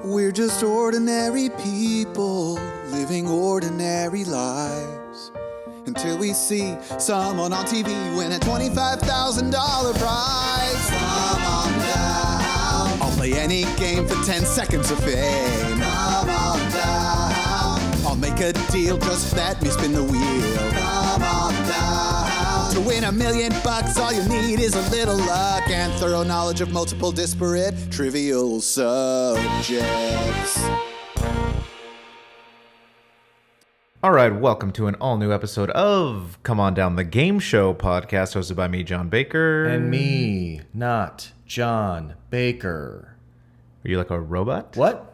We're just ordinary people living ordinary lives until we see someone on TV win a $25,000 prize. Come on down. I'll play any game for 10 seconds of fame. Come on down. I'll make a deal, just let me spin the wheel. Come on down. To win $1 million, all you need is a little luck and thorough knowledge of multiple disparate trivial subjects. All right, welcome to an all-new episode of Come On Down, the game show podcast hosted by me, John Baker. And me, not John Baker. Are you like a robot? What?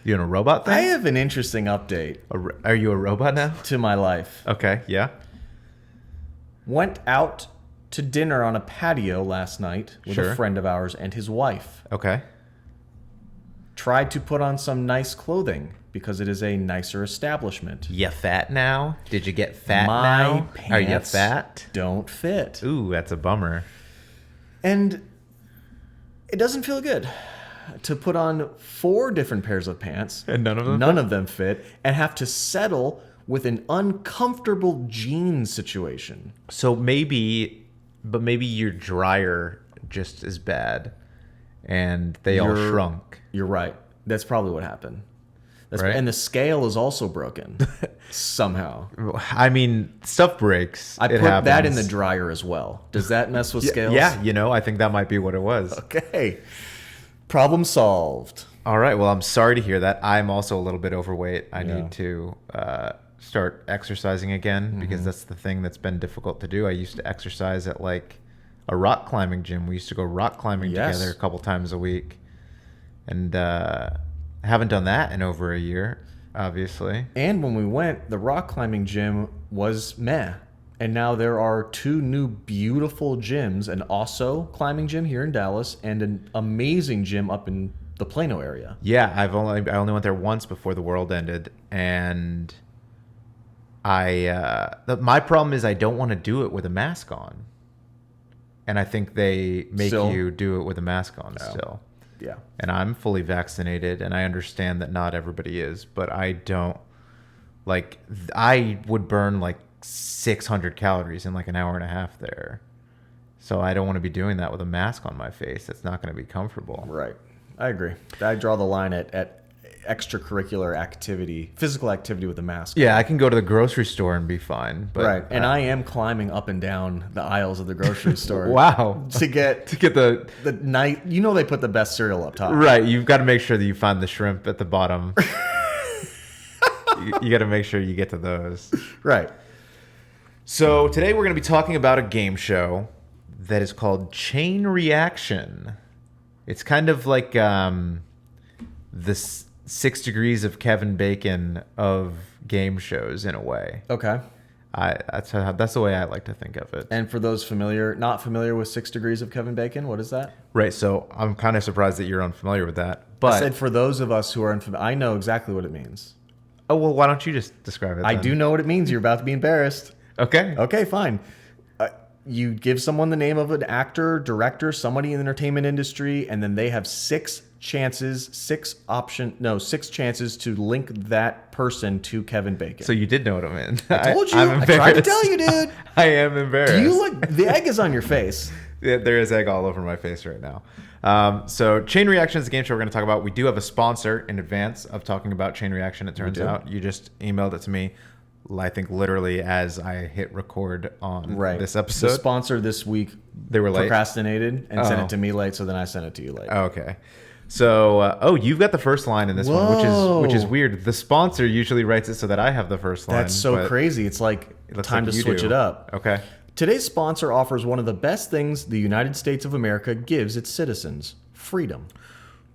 You in a robot thing? I have an interesting update Are you a robot now? to my life. Okay, yeah. Went out to dinner on a patio last night with Sure. a friend of ours and his wife. Okay. Tried to put on some nice clothing because it is a nicer establishment. You fat now? Did you get fat My now? Are you pants fat? don't fit. Ooh, that's a bummer. And it doesn't feel good to put on 4 different pairs of pants. And none of them None of them fit. And have to settle with an uncomfortable jean situation. So maybe your dryer just is bad and they all shrunk. You're right. That's probably what happened. Right. And the scale is also broken somehow. I mean, stuff breaks. I It put that in happens. the dryer as well. Does that mess with scales? Yeah, I think that might be what it was. Okay. Problem solved. All right. Well, I'm sorry to hear that. I'm also a little bit overweight. I Yeah. need to start exercising again because that's the thing that's been difficult to do. I used to exercise at like a rock climbing gym. We used to go rock climbing Yes. together a couple times a week. And haven't done that in over a year, obviously. And when we went, the rock climbing gym was meh. And now there are 2 new beautiful gyms, an also climbing gym here in Dallas and an amazing gym up in the Plano area. Yeah, I only went there once before the world ended, and my problem is I don't want to do it with a mask on, and I think they make Still? you do it with a mask on still. Yeah. And I'm fully vaccinated, and I understand that not everybody is, but I don't like. I would burn like 600 calories in like an hour and a half there, so I don't want to be doing that with a mask on my face. That's not going to be comfortable. Right. I agree. I draw the line at extracurricular activity, physical activity with a mask. Yeah, I can go to the grocery store and be fine. But, Right. And I am climbing up and down the aisles of the grocery store. Wow. To get the night. You know they put the best cereal up top. right. You've got to make sure that you find the shrimp at the bottom. you got to make sure you get to those. Right. So today we're going to be talking about a game show that is called Chain Reaction. It's kind of like the 6 degrees of Kevin Bacon of game shows in a way. Okay. That's the way I like to think of it. And for those not familiar with 6 Degrees of Kevin Bacon, what is that? Right. So I'm kind of surprised that you're unfamiliar with that. But I said for those of us who are unfamiliar, I know exactly what it means. oh well, why don't you just describe it? I then? do know what it means. You're about to be embarrassed. Okay. Okay, fine. You give someone the name of an actor, director, somebody in the entertainment industry, and then they have 6 chances to link that person to Kevin Bacon. So you did know what I meant. I told you. I'm I tried to embarrassed. tell you, dude. I am embarrassed. Do you look? The egg is on your face. Yeah, there is egg all over my face right now. So Chain Reaction is the game show we're going to talk about. We do have a sponsor in advance of talking about Chain Reaction. It turns out you just emailed it to me. I think literally as I hit record on this episode. The sponsor this week They were late? procrastinated and sent it to me late, so then I sent it to you late. Okay. So, you've got the first line in this one, which is weird. The sponsor usually writes it so that I have the first line. That's so crazy. It's like time to switch it up. Okay. Today's sponsor offers one of the best things the United States of America gives its citizens: freedom.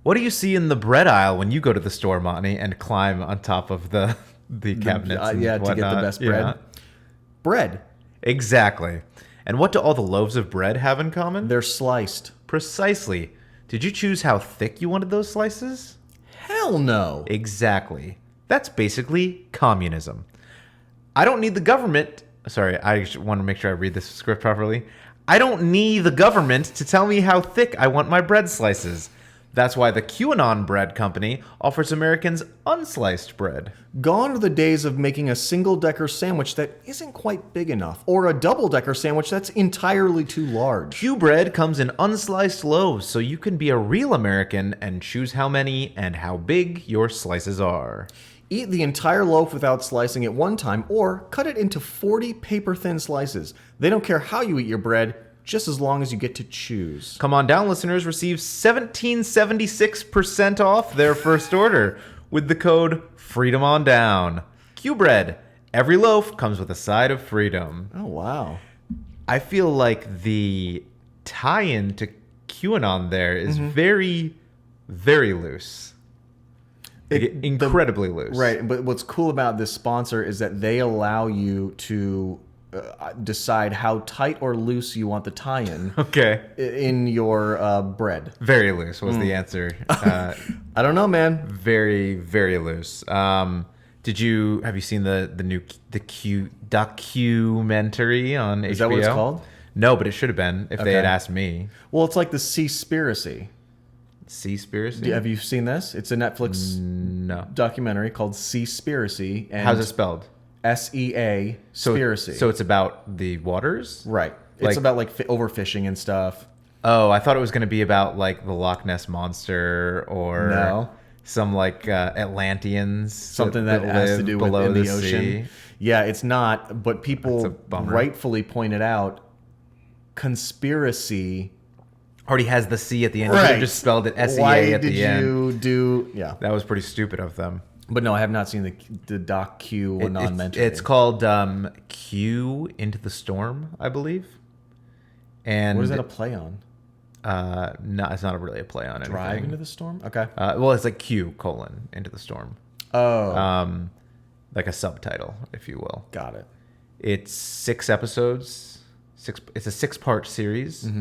What do you see in the bread aisle when you go to the store, Monty, and climb on top of the cabinets? To and get whatnot? the best bread. Yeah. Bread. Exactly. And what do all the loaves of bread have in common? They're sliced. Precisely. Did you choose how thick you wanted those slices? Hell no. Exactly. That's basically communism. I don't need the government. Sorry, I want to make sure I read this script properly. I don't need the government to tell me how thick I want my bread slices. That's why the QAnon Bread Company offers Americans unsliced bread. Gone are the days of making a single-decker sandwich that isn't quite big enough, or a double-decker sandwich that's entirely too large. Q bread comes in unsliced loaves, so you can be a real American and choose how many and how big your slices are. Eat the entire loaf without slicing it one time, or cut it into 40 paper-thin slices. They don't care how you eat your bread, just as long as you get to choose. Come on down, listeners. Receive 1776% off their first order with the code FREEDOMONDOWN. Q bread. Every loaf comes with a side of freedom. Oh, wow. I feel like the tie-in to QAnon there is very, very loose. Incredibly loose. Right, but what's cool about this sponsor is that they allow you to decide how tight or loose you want the tie-in. Okay. In your bread. Very loose was the answer. I don't know, man. Very, very loose. Have you seen the Q documentary on HBO? Is that what it's called? No, but it should have been if they had asked me. Well, it's like the Seaspiracy. Seaspiracy? Have you seen this? It's a Netflix documentary called Seaspiracy. How's it spelled? SEA Spiracy. So it's about the waters? Right. It's about like overfishing and stuff. Oh, I thought it was going to be about like the Loch Ness Monster or some like Atlanteans. Something that has to do with in the ocean. Sea. Yeah, it's not, but people rightfully pointed out conspiracy already has the C at the end. Right. They just spelled it SEA at the end. Why did you do... Yeah. That was pretty stupid of them. But no, I have not seen the doc Q non-mentioned. It's called Q Into the Storm, I believe. And what is that a play on? No, it's not really a play on anything. Drive Into the Storm? Okay. Well, it's like Q: Into the Storm. Oh. Like a subtitle, if you will. Got it. It's 6 episodes. It's a 6-part series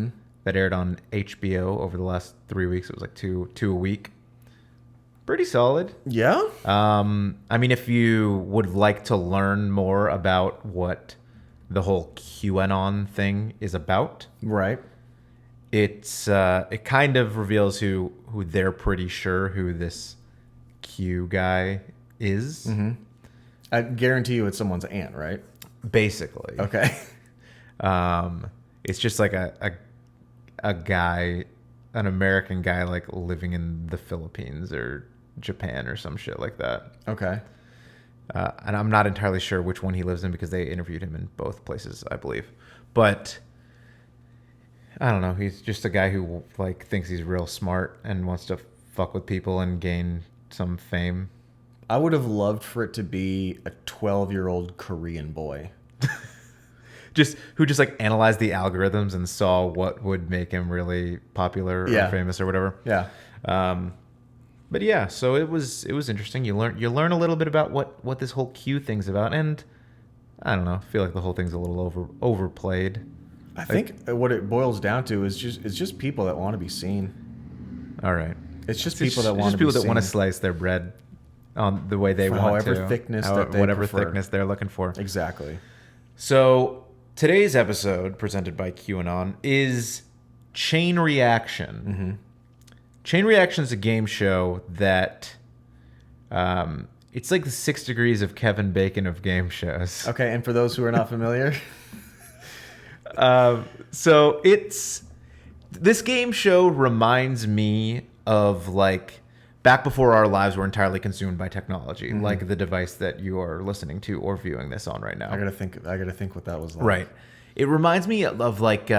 that aired on HBO over the last 3 weeks. It was like two a week. Pretty solid. Yeah? I mean, if you would like to learn more about what the whole QAnon thing is about, right? It kind of reveals who they're pretty sure who this Q guy is. I guarantee you it's someone's aunt, right? Basically. Okay. It's just like a guy, an American guy, like living in the Philippines or Japan or some shit like that. Okay. And I'm not entirely sure which one he lives in because they interviewed him in both places, I believe. But I don't know. He's just a guy who like thinks he's real smart and wants to fuck with people and gain some fame. I would have loved for it to be a 12-year-old Korean boy. Who just like analyzed the algorithms and saw what would make him really popular or famous or whatever. Yeah. But yeah, so it was interesting. You learn a little bit about what this whole Q thing's about, and I don't know. I feel like the whole thing's a little overplayed. I think what it boils down to is just people that want to be seen. All right. It's just people that want to be seen. People that want to slice their bread on the way they want to. However thickness that they whatever prefer. thickness they're looking for. Exactly. So today's episode, presented by QAnon, is Chain Reaction. Chain Reaction is a game show that it's like the 6 degrees of Kevin Bacon of game shows. Okay, and for those who are not familiar, so this game show reminds me of like back before our lives were entirely consumed by technology, like the device that you are listening to or viewing this on right now. I gotta think what that was like. Right. It reminds me of like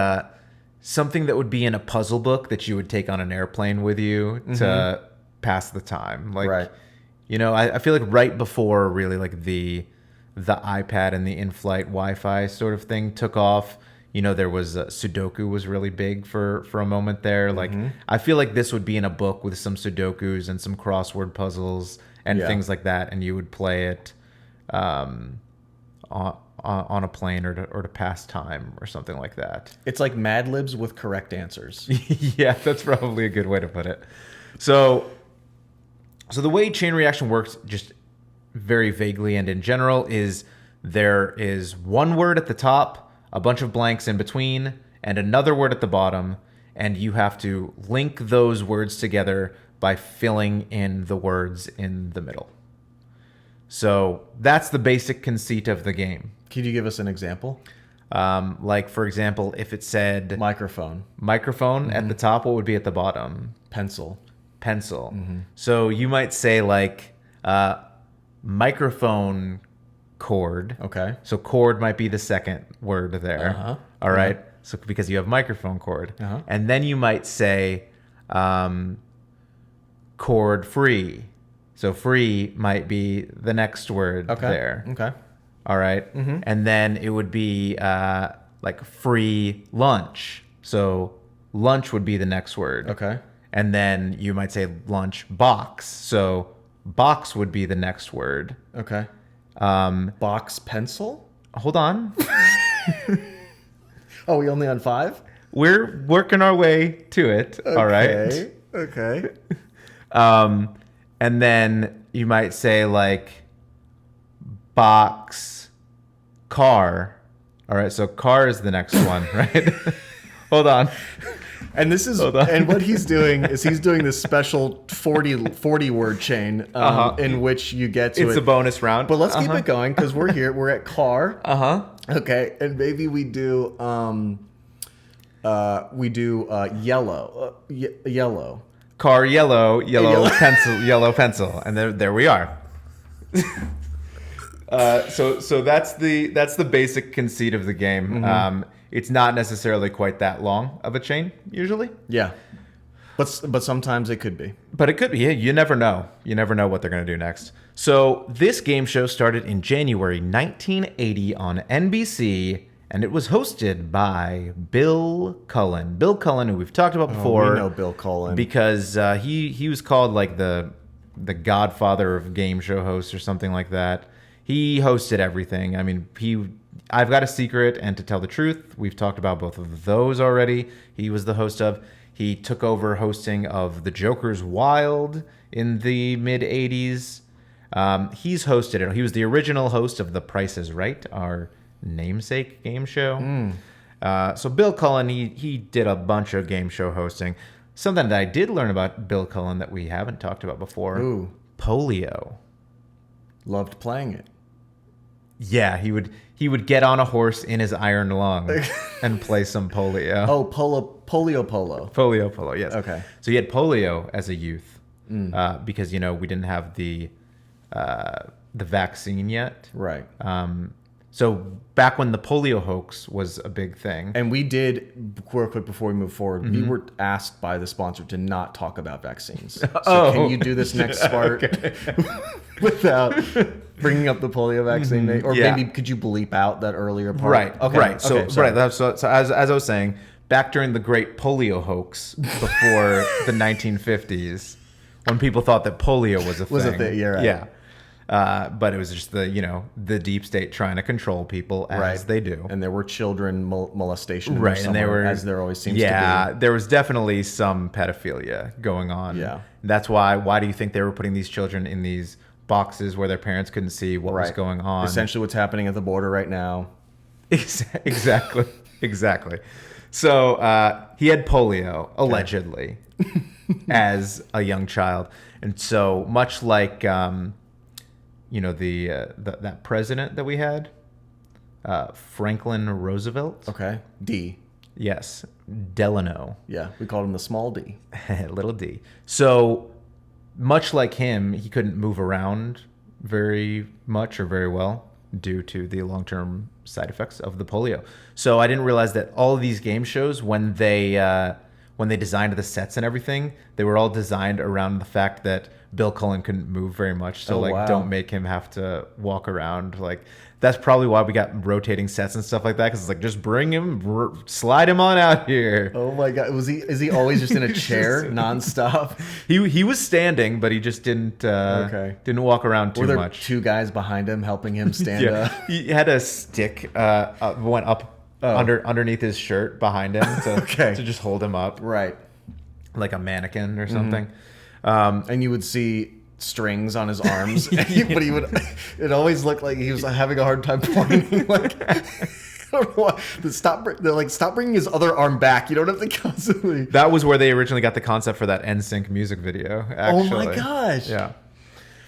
something that would be in a puzzle book that you would take on an airplane with you to pass the time. Like, right. You know, I feel like right before really like the iPad and the in-flight Wi-Fi sort of thing took off, you know, there was Sudoku was really big for a moment there. Like, I feel like this would be in a book with some Sudokus and some crossword puzzles and things like that, and you would play it on a plane or to pass time or something like that. It's like Mad Libs with correct answers. Yeah, that's probably a good way to put it. So the way Chain Reaction works, just very vaguely and in general, is there is one word at the top, a bunch of blanks in between, and another word at the bottom, and you have to link those words together by filling in the words in the middle. So that's the basic conceit of the game. Could you give us an example? Like, for example, if it said Microphone. at the top, what would be at the bottom? Pencil. So you might say like microphone cord. Okay. So cord might be the second word there. All right. So because you have microphone cord. And then you might say cord free. So free might be the next word there. Okay. All right. And then it would be like free lunch. So lunch would be the next word. Okay. And then you might say lunch box. So box would be the next word. Okay. Box pencil? Hold on. Oh, we only on 5? We're working our way to it. All right. Okay. And then you might say like box car. All right. So car is the next one, right? Hold on. And this is, and what he's doing is he's doing this special 40 word chain in which you get to It's a bonus round. But let's keep it going because we're here. We're at car. Okay, and maybe we do yellow. Yellow. Car yellow pencil, and there we are. So that's the basic conceit of the game. It's not necessarily quite that long of a chain usually. Yeah, but sometimes it could be. But it could be. You never know. You never know what they're going to do next. So this game show started in January 1980 on NBC, and it was hosted by Bill Cullen. Bill Cullen, who we've talked about before. We know Bill Cullen because he was called like the godfather of game show hosts or something like that. He hosted everything. I mean, I've Got a Secret and To Tell the Truth. We've talked about both of those already. He was the host of. He took over hosting of The Joker's Wild in the mid-'80s. He's hosted it. He was the original host of The Price is Right, our namesake game show. So Bill Cullen, he did a bunch of game show hosting. Something that I did learn about Bill Cullen that we haven't talked about before. Ooh. Polio. Loved playing it. Yeah, he would get on a horse in his iron lung and play some polio. Oh, polio. Polio, yes. Okay. So he had polio as a youth because we didn't have the vaccine yet. Right. So back when the polio hoax was a big thing. And we did, real quick before we move forward, we were asked by the sponsor to not talk about vaccines. So can you do this next part without bringing up the polio vaccine? Or maybe could you bleep out that earlier part? Right. Okay. Right. So, Okay, so as I was saying, back during the great polio hoax before the 1950s, when people thought that polio was a thing. Yeah, right. Yeah. But it was just the deep state trying to control people as they do. And there were children molestation. Right, and there were, as there always seems to be. Yeah, there was definitely some pedophilia going on. Yeah. That's why do you think they were putting these children in these boxes where their parents couldn't see what was going on? Essentially what's happening at the border right now. Exactly. So he had polio, allegedly, as a young child. And so much like... that president that we had, Franklin Roosevelt. Okay. D. Yes, Delano. Yeah, we called him the small D. Little D. So much like him, he couldn't move around very much or very well due to the long-term side effects of the polio. So I didn't realize that all of these game shows, when they designed the sets and everything, they were all designed around the fact that Bill Cullen couldn't move very much. So don't make him have to walk around. Like, that's probably why we got rotating sets and stuff like that. Cause it's like, just bring him, slide him on out here. Oh my God. Is he always just in a chair nonstop? He was standing, but he just didn't walk around too much. Were there much. 2 guys behind him helping him stand up? He had a stick, went up underneath his shirt behind him to just hold him up. Right. Like a mannequin or something. And you would see strings on his arms, but it always looked like he was having a hard time pointing. I don't know why. They're like, stop bringing his other arm back. You don't have to constantly. That was where they originally got the concept for that NSYNC music video. Actually. Oh my gosh. Yeah.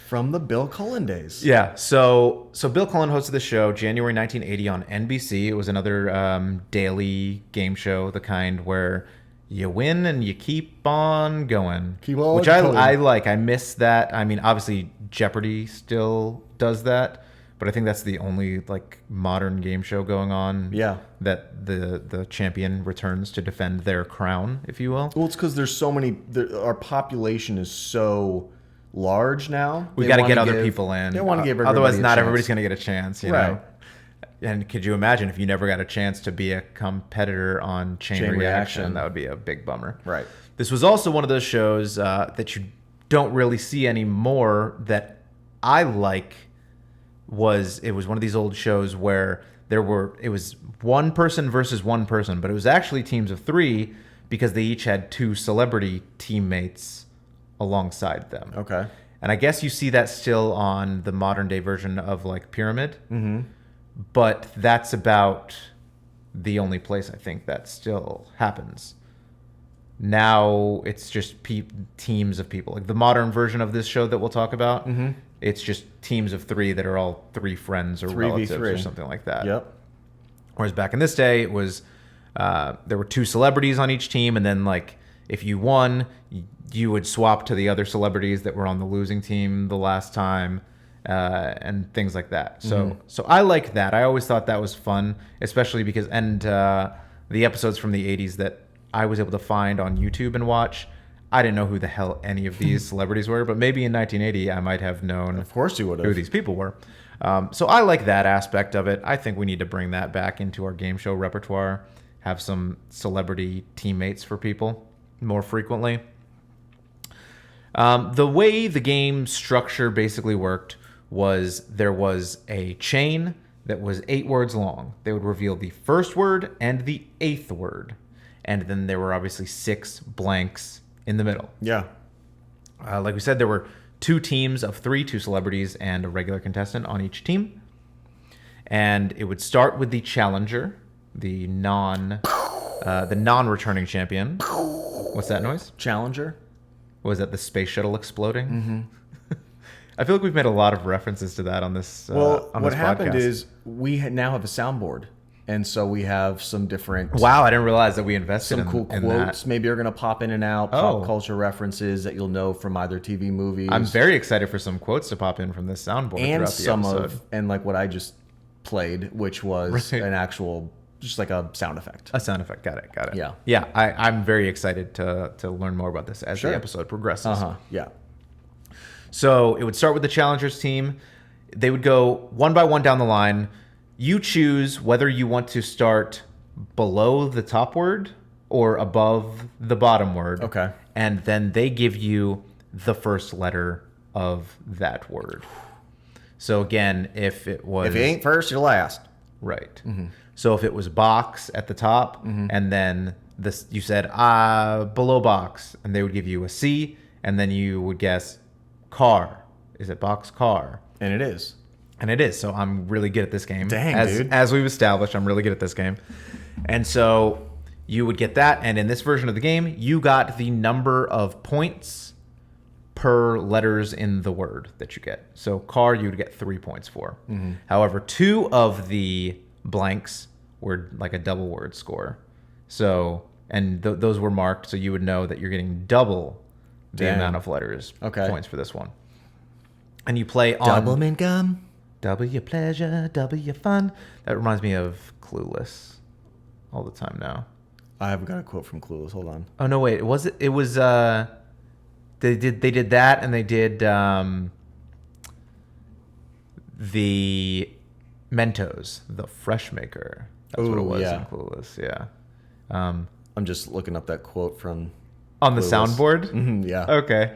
From the Bill Cullen days. Yeah. So Bill Cullen hosted the show January 1980 on NBC. It was another daily game show, the kind where you win and you keep on going. Keep on which going. I like. I miss that. I mean, obviously Jeopardy still does that, but I think that's the only like modern game show going on. Yeah. That the champion returns to defend their crown, if you will. Well, it's because there's so many. Our population is so large now. We got to get other people in. They want to give everybody otherwise, a not chance. everybody's going to get a chance. You Right. know. And could you imagine if you never got a chance to be a competitor on Chain Reaction? That would be a big bummer. Right. This was also one of those shows that you don't really see anymore that I like. It was one of these old shows where it was one person versus one person, but it was actually teams of three because they each had two celebrity teammates alongside them. Okay. And I guess you see that still on the modern day version of like Pyramid. Mm-hmm. But that's about the only place I think that still happens. Now it's just teams of people. Like the modern version of this show that we'll talk about, it's just teams of three that are all three friends or 3v3. relatives or something like that. Yep. Whereas back in this day, it was there were two celebrities on each team, and then like if you won, you would swap to the other celebrities that were on the losing team the last time. And things like that. So I like that. I always thought that was fun, especially because the episodes from the 80s that I was able to find on YouTube and watch, I didn't know who the hell any of these celebrities were, but maybe in 1980 I might have known Of course you would have. who these people were. So I like that aspect of it. I think we need to bring that back into our game show repertoire, have some celebrity teammates for people more frequently. The way the game structure basically worked was there was a chain that was 8 words long. They would reveal the first word and the 8th word. And then there were obviously 6 blanks in the middle. Yeah. Like we said, there were 2 teams of 3, 2 celebrities and a regular contestant on each team. And it would start with the challenger, the non-returning champion. What's that noise? Challenger. Was that the space shuttle exploding? Mm-hmm. I feel like we've made a lot of references to that on this. Well, on what this happened podcast. is we now have a soundboard, and so we have some different. Wow, I didn't realize that we invested Some cool in quotes. that. Maybe are going to pop in and out. Oh. Pop culture references that you'll know from either TV movies. I'm very excited for some quotes to pop in from this soundboard and throughout the some episode. of and like what I just played, which was Right. an actual just like a sound effect. A sound effect. Got it. Yeah. Yeah, I'm very excited to learn more about this as Sure. the episode progresses. Yeah. So it would start with the challengers team. They would go one by one down the line. You choose whether you want to start below the top word or above the bottom word. Okay. And then they give you the first letter of that word. So again, if it was... If you ain't first, you're last. Right. So if it was box at the top, and then you said below box, and they would give you a C, and then you would guess car. Is it box car? And it is. And it is. So I'm really good at this game. Dang, dude. As we've established, I'm really good at this game. And so you would get that. And in this version of the game, you got the number of points per letters in the word that you get. So car, you would get 3 points for. However, 2 of the blanks were like a double word score. So, and those were marked. So you would know that you're getting double the Damn. amount of letters points for this one. And you play on... Double income. Double your pleasure, double your fun. That reminds me of Clueless all the time now. I haven't got a quote from Clueless. Hold on. Oh no, wait. It was they did that, and they did the Mentos, the Fresh Maker. That's what it Ooh, was yeah. in Clueless. Yeah. I'm just looking up that quote from On the Clueless. soundboard. Yeah. Okay.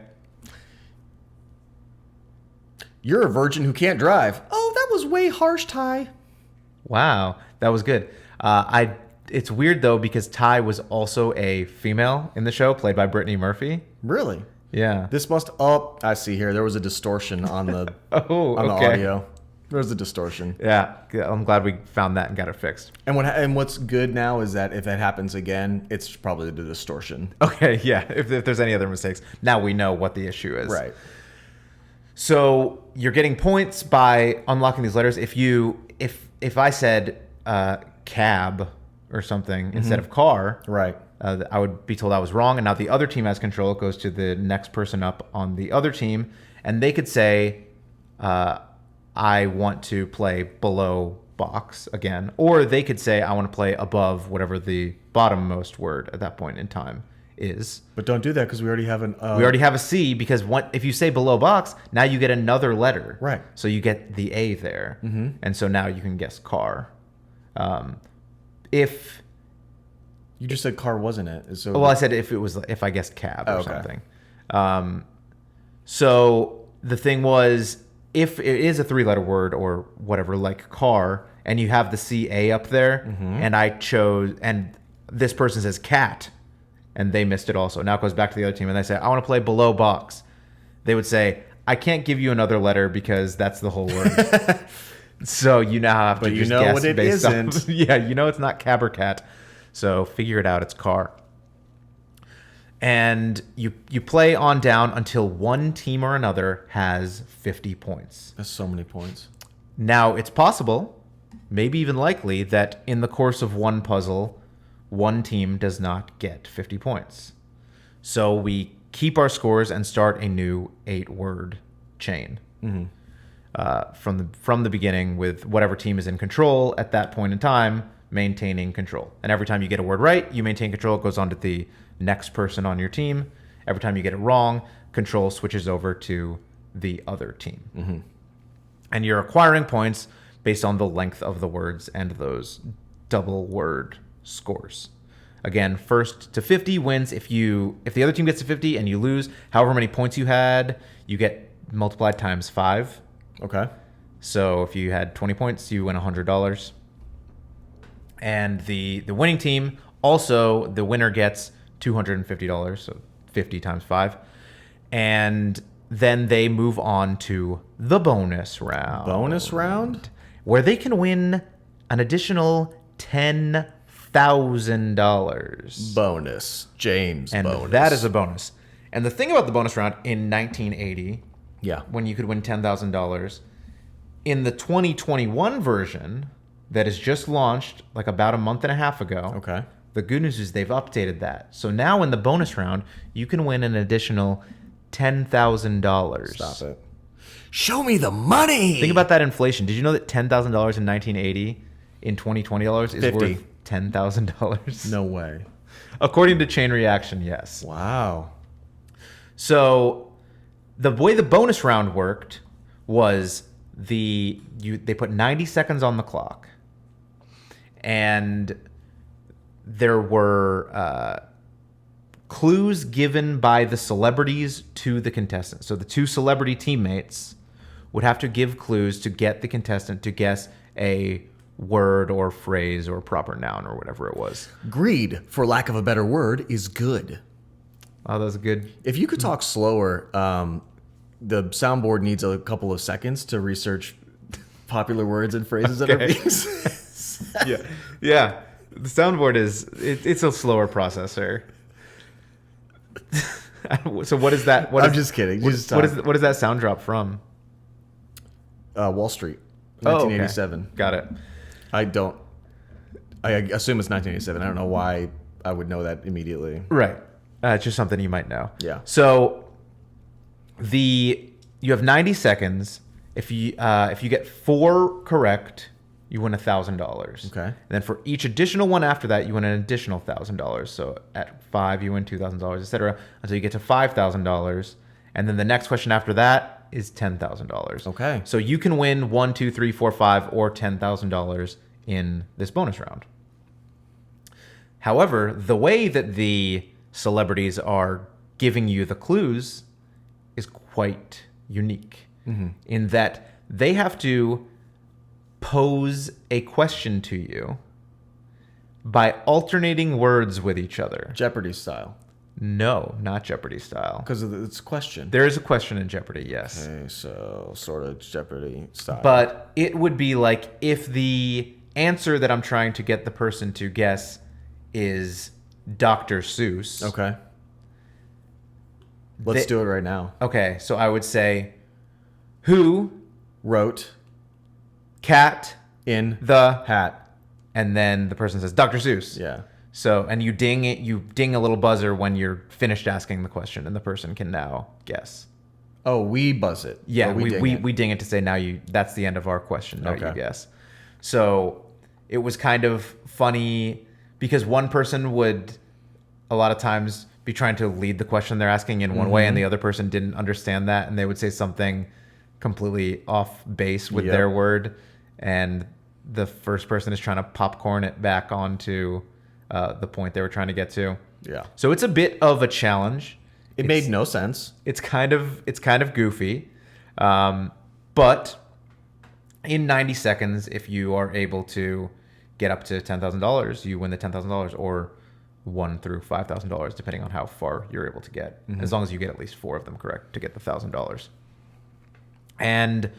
You're a virgin who can't drive. Oh, that was way harsh, Ty. Wow, that was good. It's weird though because Ty was also a female in the show, played by Brittany Murphy. Really? Yeah. This must. Oh, I see here. There was a distortion on the Oh, on the okay. audio. There's a distortion. Yeah, I'm glad we found that and got it fixed. And what's good now is that if that happens again, it's probably the distortion. Okay, yeah. If there's any other mistakes, now we know what the issue is. Right. So you're getting points by unlocking these letters. If I said cab or something instead of car, Right. I would be told I was wrong, and now the other team has control. It goes to the next person up on the other team, and they could say, I want to play below box again, or they could say, I want to play above whatever the bottommost word at that point in time is. But don't do that because we already have an... We already have a C, because if you say below box, now you get another letter. Right. So you get the A there. Mm-hmm. And so now you can guess car. If... You just said car, wasn't it? So Well, I said if I guessed cab or okay. something. So the thing was, if it is a 3-letter word or whatever, like car, and you have the CA up there, and I chose, and this person says cat, and they missed it also. Now it goes back to the other team, and they say, I want to play below box. They would say, I can't give you another letter because that's the whole word. So you now have to just guess what it based isn't. off. Yeah, you know it's not cab or cat. So figure it out, it's car. And you play on down until one team or another has 50 points. That's so many points. Now, it's possible, maybe even likely, that in the course of one puzzle, one team does not get 50 points. So we keep our scores and start a new 8-word chain. From the beginning, with whatever team is in control at that point in time, maintaining control. And every time you get a word right, you maintain control. It goes on to the next person on your team. Every time you get it wrong, control switches over to the other team. And you're acquiring points based on the length of the words and those double word scores. Again, first to 50 wins. If the other team gets to 50 and you lose, however many points you had, you get multiplied times 5. Okay. So if you had 20 points, you win $100. And the winning team, also the winner gets $250, so 50 times 5. And then they move on to the bonus round. Bonus round? Where they can win an additional $10,000. Bonus. James And bonus. that is a bonus. And the thing about the bonus round in 1980, Yeah. when you could win $10,000, in the 2021 version that is just launched like about a month and a half ago. Okay. The good news is they've updated that. So now in the bonus round, you can win an additional $10,000. Stop it. Show me the money. Think about that inflation. Did you know that $10,000 in 1980 in 2020 dollars is 50. worth $10,000? No way. According to Chain Reaction, yes. Wow. So the way the bonus round worked was they put 90 seconds on the clock, and there were clues given by the celebrities to the contestants. So the two celebrity teammates would have to give clues to get the contestant to guess a word or phrase or proper noun or whatever it was. Greed, for lack of a better word, is good. Oh, that was good. If you could talk slower, the soundboard needs a couple of seconds to research popular words and phrases that are Okay. being said. Yeah. The soundboard it's a slower processor. So what is that? I'm just kidding. What Just is that sound drop from? Wall Street, Oh, okay. 1987. Got it. I assume it's 1987. I don't know why I would know that immediately. Right. It's just something you might know. Yeah. So you have 90 seconds. If you get 4 correct, you win $1,000. Okay. And then for each additional one after that, you win an additional $1,000. So at 5, you win $2,000, etc., until you get to $5,000. And then the next question after that is $10,000. Okay. So you can win 1, 2, 3, 4, 5, or $10,000 in this bonus round. However, the way that the celebrities are giving you the clues is quite unique in that they have to pose a question to you by alternating words with each other. Jeopardy style. No, not Jeopardy style. Because it's a question. There is a question in Jeopardy, yes. Okay, so sort of Jeopardy style. But it would be like if the answer that I'm trying to get the person to guess is Dr. Seuss. Okay. Let's do it right now. Okay, so I would say, who Wrote cat in the hat. and then the person says Dr. Seuss. Yeah. So, and you ding a little buzzer when you're finished asking the question, and the person can now guess. Oh, we buzz it. Yeah, Or we ding it to say now that's the end of our question. Now you Okay. guess. So it was kind of funny because one person would a lot of times be trying to lead the question they're asking in one way, and the other person didn't understand that, and they would say something completely off base with their word, and the first person is trying to popcorn it back onto the point they were trying to get to. Yeah. So it's a bit of a challenge. It made no sense. It's kind of goofy, but in 90 seconds, if you are able to get up to $10,000, you win the $10,000, or $1,000 through $5,000, depending on how far you're able to get. As long as you get at least 4 of them correct to get the $1,000, and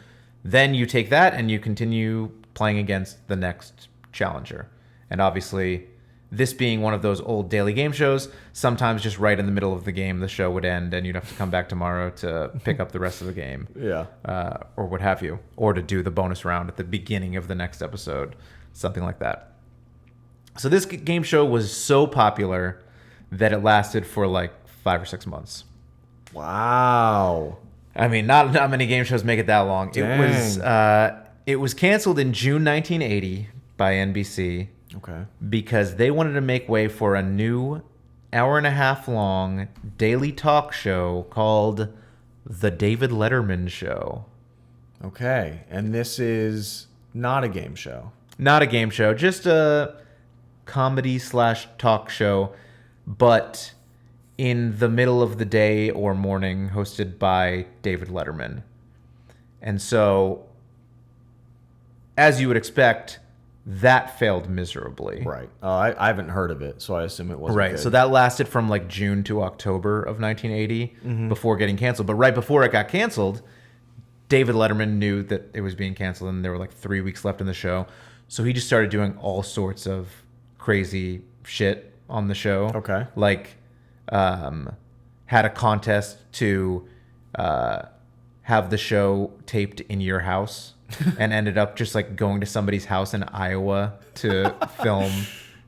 then you take that and you continue playing against the next challenger. And obviously, this being one of those old daily game shows, sometimes just right in the middle of the game, the show would end and you'd have to come back tomorrow to pick up the rest of the game. Yeah. Or what have you. Or to do the bonus round at the beginning of the next episode. Something like that. So this game show was so popular that it lasted for like 5 or 6 months. Wow. I mean, not many game shows make it that long. Dang. It was canceled in June 1980 by NBC. Okay. Because they wanted to make way for a new hour-and-a-half long daily talk show called The David Letterman Show. Okay. And this is not a game show. Not a game show, just a comedy/talk show, but in the middle of the day or morning, hosted by David Letterman. And so, as you would expect, that failed miserably. Right. I haven't heard of it, so I assume it wasn't Right. good. So that lasted from like June to October of 1980 before getting canceled. But right before it got canceled, David Letterman knew that it was being canceled and there were like 3 weeks left in the show. So he just started doing all sorts of crazy shit on the show. Okay. Like had a contest to have the show taped in your house. And ended up just like going to somebody's house in Iowa to film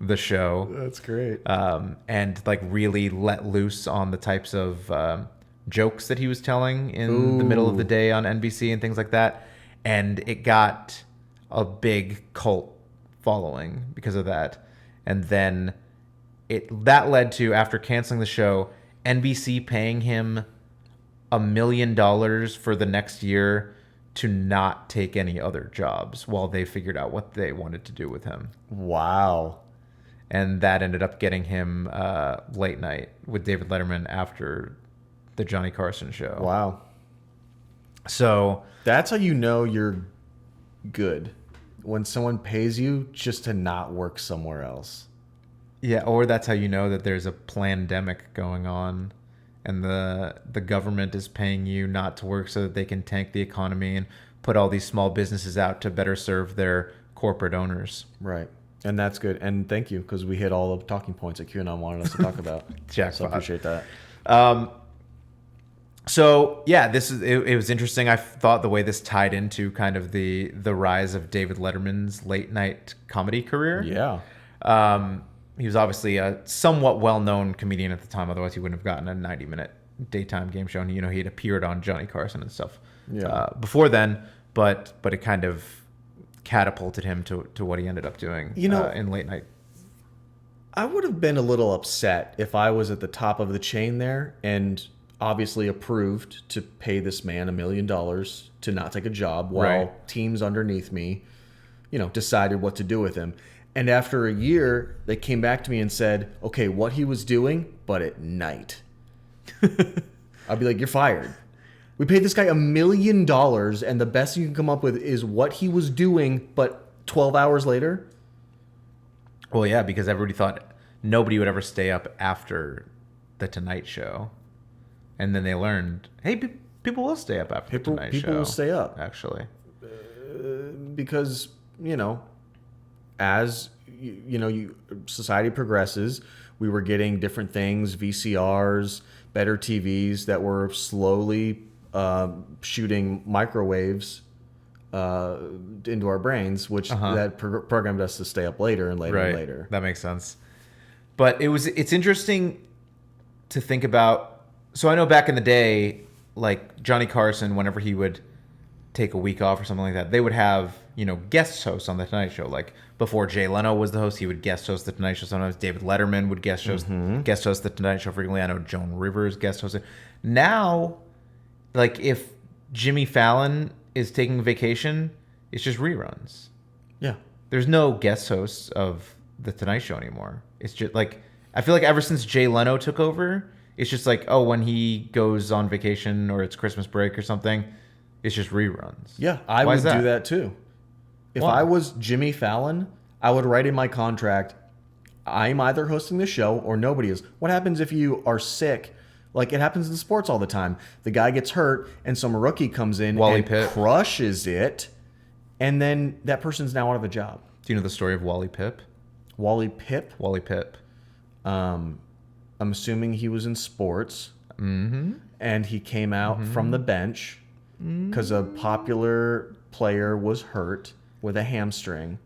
the show. That's great. And like really let loose on the types of jokes that he was telling in the middle of the day on NBC and things like that. And it got a big cult following because of that. And then that led to, after canceling the show, NBC paying him $1 million for the next year to not take any other jobs while they figured out what they wanted to do with him. Wow. And that ended up getting him late night with David Letterman after the Johnny Carson show. Wow. So That's how you know you're good. When someone pays you just to not work somewhere else. yeah, or that's how you know that there's a plandemic going on and the government is paying you not to work so that they can tank the economy and put all these small businesses out to better serve their corporate owners. Right. And that's good. And thank you, because we hit all the talking points that QAnon wanted us to talk about. Jackpot. So I appreciate that. So yeah, it was interesting. I thought the way this tied into kind of the rise of David Letterman's late night comedy career. Yeah. He was obviously a somewhat well-known comedian at the time. Otherwise, he wouldn't have gotten a 90-minute daytime game show. And he had appeared on Johnny Carson and stuff before then. But it kind of catapulted him to what he ended up doing in late night. I would have been a little upset if I was at the top of the chain there and obviously approved to pay this man $1 million to not take a job while teams underneath me, decided what to do with him. And after a year, they came back to me and said, okay, what he was doing, but at night. I'd be like, you're fired. We paid this guy $1 million, and the best you can come up with is what he was doing, but 12 hours later? Well, yeah, because everybody thought nobody would ever stay up after the Tonight Show, and then they learned, hey, people will stay up after the Tonight Show. People will stay up actually, because as society progresses, we were getting different things, VCRs, better TVs that were slowly shooting microwaves into our brains, which that programmed us to stay up later and later and later. That makes sense. But it's interesting to think about. So I know back in the day, like Johnny Carson, whenever he would take a week off or something like that, they would have, guest hosts on the Tonight Show. Like before Jay Leno was the host, he would guest host the Tonight Show sometimes. David Letterman would guest host the Tonight Show frequently. I know Joan Rivers guest hosted. Now, like if Jimmy Fallon is taking vacation, it's just reruns. Yeah. There's no guest hosts of the Tonight Show anymore. It's just like, I feel like ever since Jay Leno took over, it's just like, oh, when he goes on vacation or it's Christmas break or something, it's just reruns. Yeah, I would do that too. If Why? I was Jimmy Fallon, I would write in my contract, I'm either hosting the show or nobody is. What happens if you are sick? Like it happens in sports all the time. The guy gets hurt and some rookie comes in Wally and Pip crushes it, and then that person's now out of a job. Do you know the story of Wally Pip? Wally Pip? Wally Pip. I'm assuming he was in sports, and he came out from the bench because a popular player was hurt with a hamstring.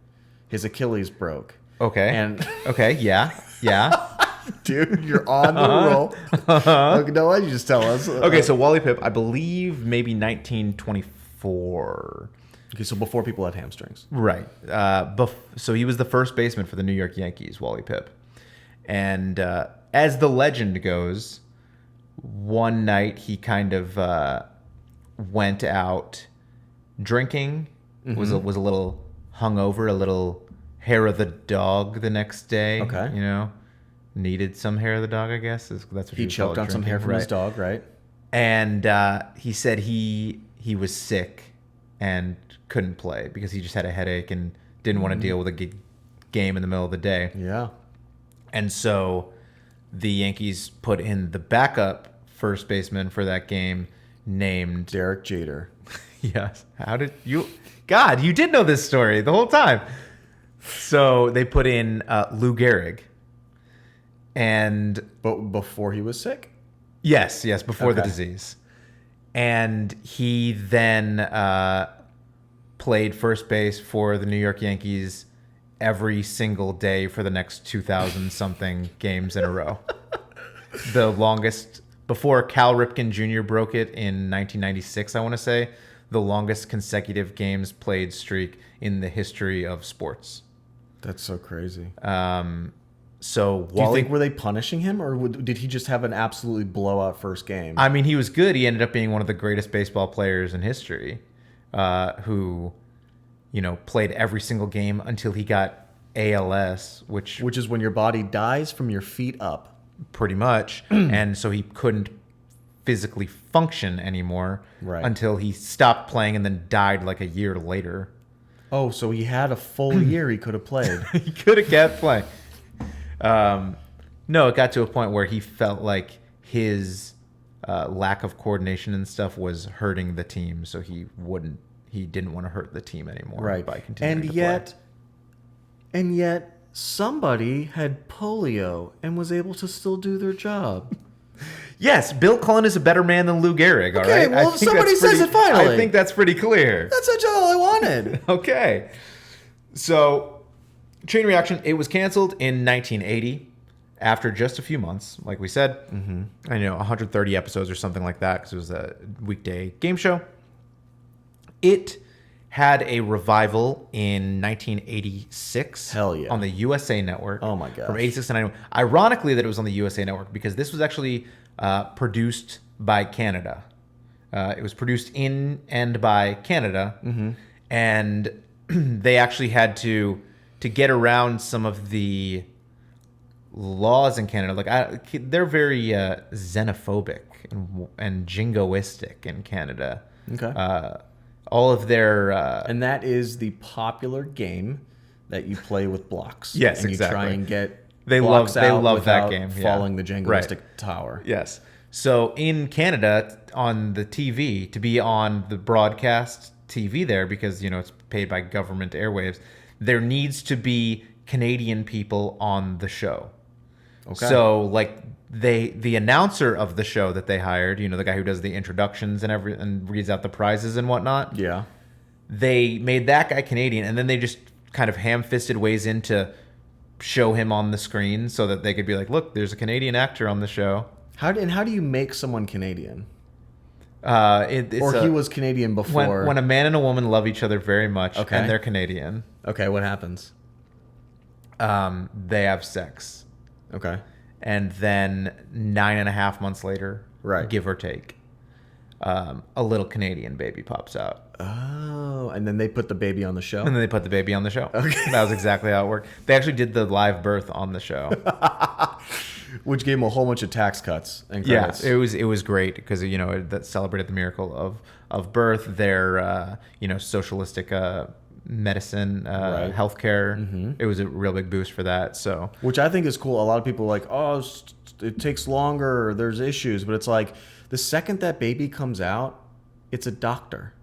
His Achilles broke. Okay. And okay. Yeah. dude, you're on the roll. Okay, no, why don't you just tell us? Okay, so Wally Pip, I believe maybe 1924. Okay, so before people had hamstrings. Right. So he was the first baseman for the New York Yankees, Wally Pip. And as the legend goes, one night he kind of went out drinking, was a little hungover, a little hair of the dog the next day. Okay. Needed some hair of the dog, I guess. That's what he choked on some hair from his dog, right? And he said he was sick and couldn't play because he just had a headache and didn't want to deal with a game in the middle of the day. Yeah. And so the Yankees put in the backup first baseman for that game named Derek Jeter. Yes. How did you? God, you did know this story the whole time. So they put in Lou Gehrig. But before he was sick? Yes, before the disease. And he then played first base for the New York Yankees every single day for the next 2,000-something games in a row. The longest, before Cal Ripken Jr. broke it in 1996, I want to say, the longest consecutive games played streak in the history of sports. That's so crazy. So do you think were they punishing him, or did he just have an absolutely blowout first game? I mean, he was good. He ended up being one of the greatest baseball players in history, who, played every single game until he got ALS, which is when your body dies from your feet up, pretty much, and so he couldn't physically function anymore until he stopped playing and then died like a year later. Oh, so he had a full year he could have played. He could have kept playing. No, it got to a point where he felt like his lack of coordination and stuff was hurting the team, so he didn't want to hurt the team anymore by continuing to play. And yet somebody had polio and was able to still do their job. Yes, Bill Cullen is a better man than Lou Gehrig, all right? Okay, well, somebody says it finally. I think that's pretty clear. That's all I wanted. Okay. So, Chain Reaction, it was canceled in 1980 after just a few months, like we said. 130 episodes or something like that because it was a weekday game show. It had a revival in 1986 on the USA Network. Oh, my gosh. From 86 to 91. Ironically that it was on the USA Network because this was actually produced by Canada. It was produced in and by Canada. And they actually had to get around some of the laws in Canada. Like they're very xenophobic and jingoistic in Canada. Okay. All of their and that is the popular game that you play with blocks. Yes, and exactly. You try and get walks they out love that without game. Yeah. falling the jingoistic Right. tower. Yes. So in Canada, on the TV, to be on the broadcast TV there, because it's paid by government airwaves, there needs to be Canadian people on the show. Okay. So like the announcer of the show that they hired, the guy who does the introductions and reads out the prizes and whatnot. Yeah. They made that guy Canadian, and then they just kind of ham-fisted ways in to show him on the screen so that they could be like, look, there's a Canadian actor on the show. How do you make someone Canadian? He was Canadian before. When a man and a woman love each other very much, Okay. and they're Canadian, Okay, what happens? they have sex. Okay. And then 9.5 months later, Right. give or take, a little Canadian baby pops out. Oh, and then they put the baby on the show? And then they put the baby on the show. Okay. That was exactly how it worked. They actually did the live birth on the show. Which gave him a whole bunch of tax cuts and Yeah, credits. it was great because that celebrated the miracle of birth, their socialistic medicine, Right. healthcare. Mm-hmm. It was a real big boost for that. So Which I think is cool. A lot of people are like, oh, it takes longer, there's issues. But it's like, the second that baby comes out, it's a doctor.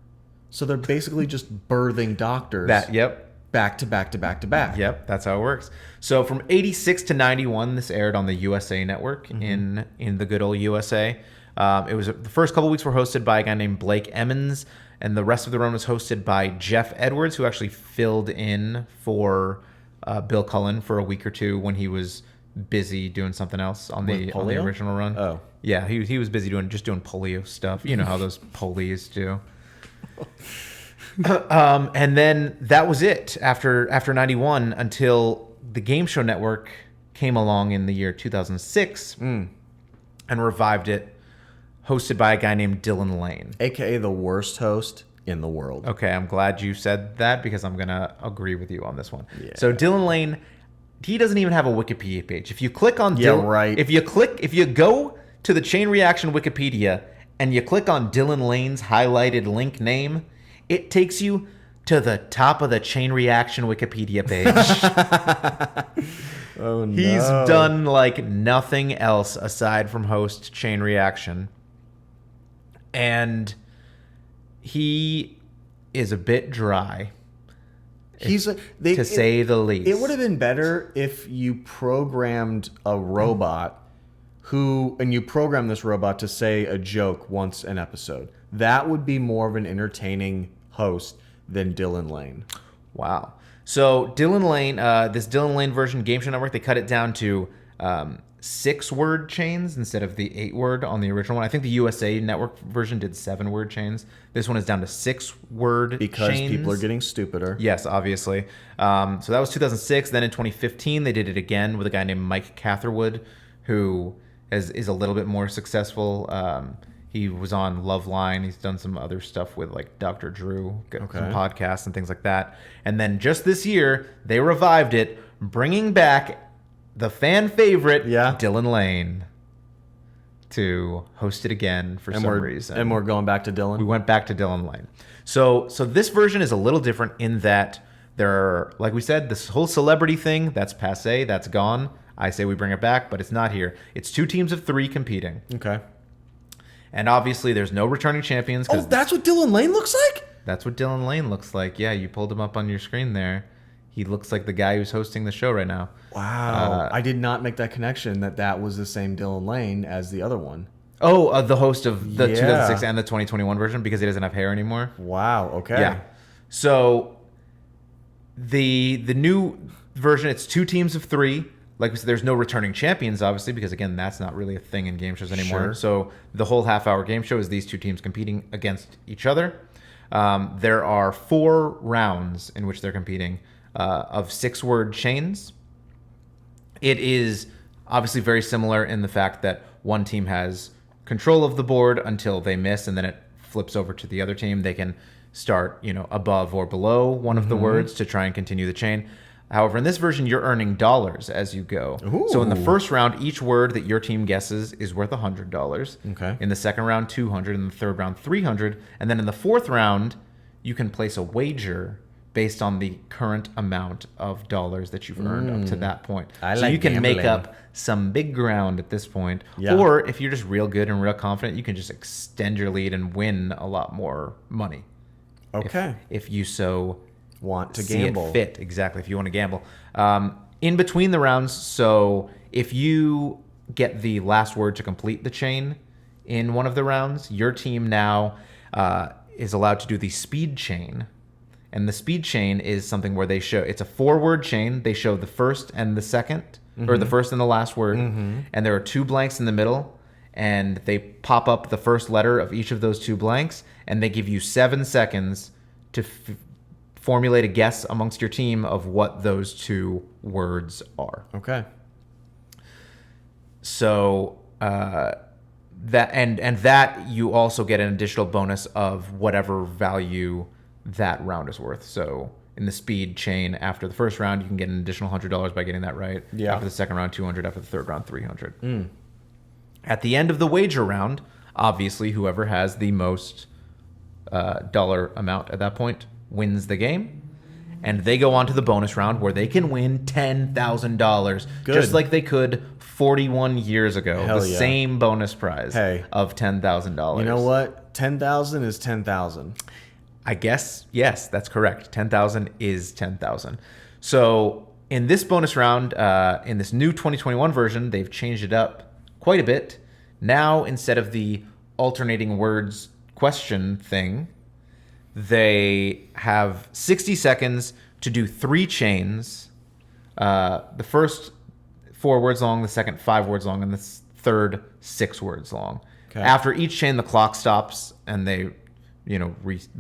So they're basically just birthing doctors yep. back to back to back to back. Yep, that's how it works. So from 86 to 91, this aired on the USA Network in the good old USA. The first couple weeks were hosted by a guy named Blake Emmons, and the rest of the run was hosted by Jeff Edwards, who actually filled in for Bill Cullen for a week or two when he was busy doing something else on the original run. Oh. Yeah, he was busy doing polio stuff. You know how those polies do. And then that was it after 91 until the Game Show Network came along in the year 2006 and revived it, hosted by a guy named Dylan Lane. AKA the worst host in the world. Okay, I'm glad you said that because I'm going to agree with you on this one. Yeah. So Dylan Lane, he doesn't even have a Wikipedia page. If you click on right. If you go to the Chain Reaction Wikipedia and you click on Dylan Lane's highlighted link name, it takes you to the top of the Chain Reaction Wikipedia page. Oh, no. He's done like nothing else aside from host Chain Reaction. And he is a bit dry, to say the least. It would have been better if you programmed a robot and you program this robot to say a joke once an episode. That would be more of an entertaining host than Dylan Lane. Wow. So Dylan Lane, this Dylan Lane version, Game Show Network, they cut it down to 6-word chains instead of the 8-word on the original one. I think the USA Network version did 7-word chains. This one is down to 6-word Because chains. people are getting stupider. Yes, obviously. So that was 2006. Then in 2015, they did it again with a guy named Mike Catherwood, who is a little bit more successful. He was on Loveline. He's done some other stuff with like Dr. Drew, some podcasts and things like that. And then just this year, they revived it, bringing back the fan favorite, Dylan Lane, to host it again for some reason. And we're going back to Dylan? We went back to Dylan Lane. So this version is a little different in that there are, like we said, this whole celebrity thing, that's passé, that's gone. I say we bring it back, but it's not here. It's 2 teams of 3 competing. Okay. And obviously, there's no returning champions. Oh, that's what Dylan Lane looks like? That's what Dylan Lane looks like. Yeah, you pulled him up on your screen there. He looks like the guy who's hosting the show right now. Wow. I did not make that connection that was the same Dylan Lane as the other one. Oh, the host of the 2006 and the 2021 version because he doesn't have hair anymore. Wow. Okay. Yeah. So the new version, it's 2 teams of 3. Like we said, there's no returning champions, obviously, because, again, that's not really a thing in game shows anymore. Sure. So the whole half-hour game show is these 2 teams competing against each other. There are 4 rounds in which they're competing of 6-word chains. It is obviously very similar in the fact that one team has control of the board until they miss, and then it flips over to the other team. They can start, above or below one of the words to try and continue the chain. However, in this version, you're earning dollars as you go. Ooh. So in the first round, each word that your team guesses is worth $100. Okay. In the second round, $200. In the third round, $300. And then in the fourth round, you can place a wager based on the current amount of dollars that you've earned up to that point. I so like you can make gambling. up some big ground at this point. Yeah. Or if you're just real good and real confident, you can just extend your lead and win a lot more money. Okay. If you so Want to see gamble. it fit. Exactly. If you want to gamble. In between the rounds, so if you get the last word to complete the chain in one of the rounds, your team now is allowed to do the speed chain. And the speed chain is something where they show, it's a 4-word chain. They show the first and the second, or the first and the last word. And there are 2 blanks in the middle. And they pop up the first letter of each of those 2 blanks. And they give you 7 seconds to formulate a guess amongst your team of what those 2 words are. Okay. So that and that you also get an additional bonus of whatever value that round is worth. So in the speed chain, after the first round, you can get an additional $100 by getting that right. Yeah. After the second round, 200. After the third round, 300. At the end of the wager round, obviously, whoever has the most dollar amount at that point wins the game. And they go on to the bonus round where they can win $10,000. Good. Just like they could 41 years ago. Hell the yeah. same bonus prize Hey. of $10,000. You know what? 10,000 is 10,000. I guess, yes, that's correct. 10,000 is 10,000. So in this bonus round, in this new 2021 version, they've changed it up quite a bit. Now, instead of the alternating words question thing, they have 60 seconds to do 3 chains. The first 4 words long, the second 5 words long, and the third 6 words long. Okay. After each chain, the clock stops and they,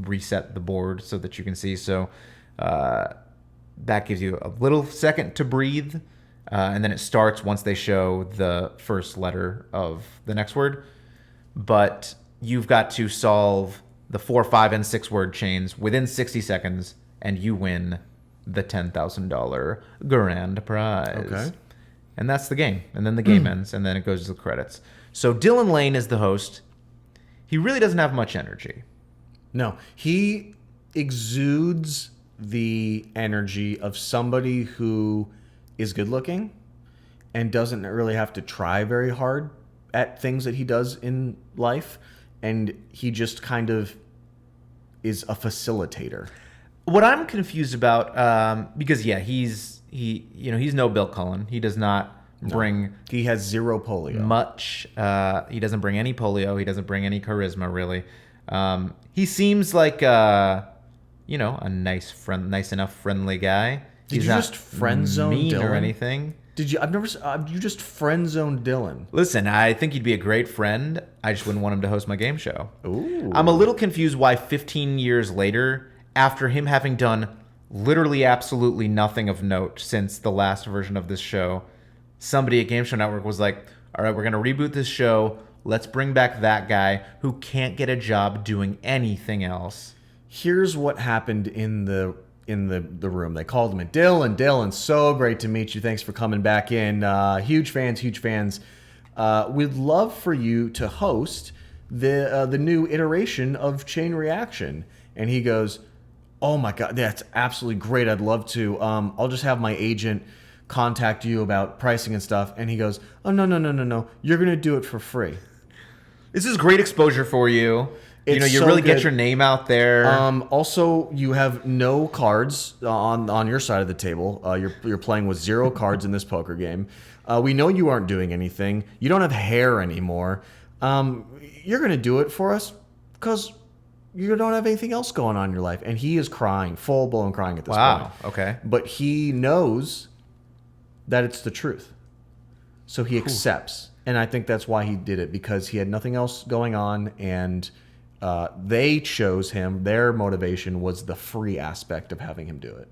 reset the board so that you can see. So that gives you a little second to breathe, and then it starts once they show the first letter of the next word. But you've got to solve the 4, 5, and 6 word chains within 60 seconds, and you win the $10,000 grand prize. Okay. And that's the game. And then the game ends, and then it goes to the credits. So Dylan Lane is the host. He really doesn't have much energy. No, he exudes the energy of somebody who is good looking and doesn't really have to try very hard at things that he does in life. And he just kind of is a facilitator. What I'm confused about, because he's no Bill Cullen. He does not bring He has 0 polio. much. He doesn't bring any polio. He doesn't bring any charisma, really. He seems like a nice enough friendly guy. Did He's you not just friend zone mean or Dylan? anything. Did you? I've never. You just friend zoned Dylan. Listen, I think he'd be a great friend. I just wouldn't want him to host my game show. Ooh. I'm a little confused why 15 years later, after him having done literally absolutely nothing of note since the last version of this show, somebody at Game Show Network was like, all right, we're going to reboot this show. Let's bring back that guy who can't get a job doing anything else. Here's what happened in the room. They called him in. Dylan, so great to meet you. Thanks for coming back in. Huge fans. We'd love for you to host the new iteration of Chain Reaction. And he goes, oh my God, that's absolutely great. I'd love to. I'll just have my agent contact you about pricing and stuff. And he goes, oh, no. You're going to do it for free. This is great exposure for you. It's You so really good. get your name out there. Also, you have no cards on your side of the table. You're playing with 0 cards in this poker game. We know you aren't doing anything. You don't have hair anymore. You're going to do it for us because you don't have anything else going on in your life. And he is crying, full-blown crying at this point. Wow, okay. But he knows that it's the truth. So he accepts. And I think that's why he did it, because he had nothing else going on, and they chose him. Their motivation was the free aspect of having him do it.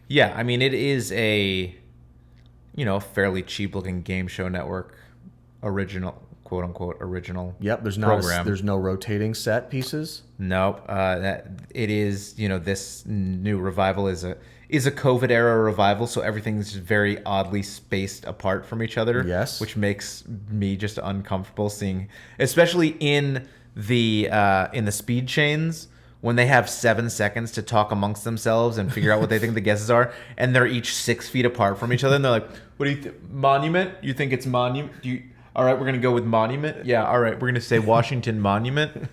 Yeah, I mean, it is a, fairly cheap-looking Game Show Network original, quote-unquote, original Yep, there's no rotating set pieces. Nope. It is, this new revival is a COVID era revival, so everything's very oddly spaced apart from each other. Yes. Which makes me just uncomfortable seeing, especially in the speed chains when they have 7 seconds to talk amongst themselves and figure out what they think the guesses are, and they're each 6 feet apart from each other, and they're like, "What do you think? Monument? You think it's monument? All right, we're gonna go with monument. Yeah, all right, we're gonna say Washington Monument."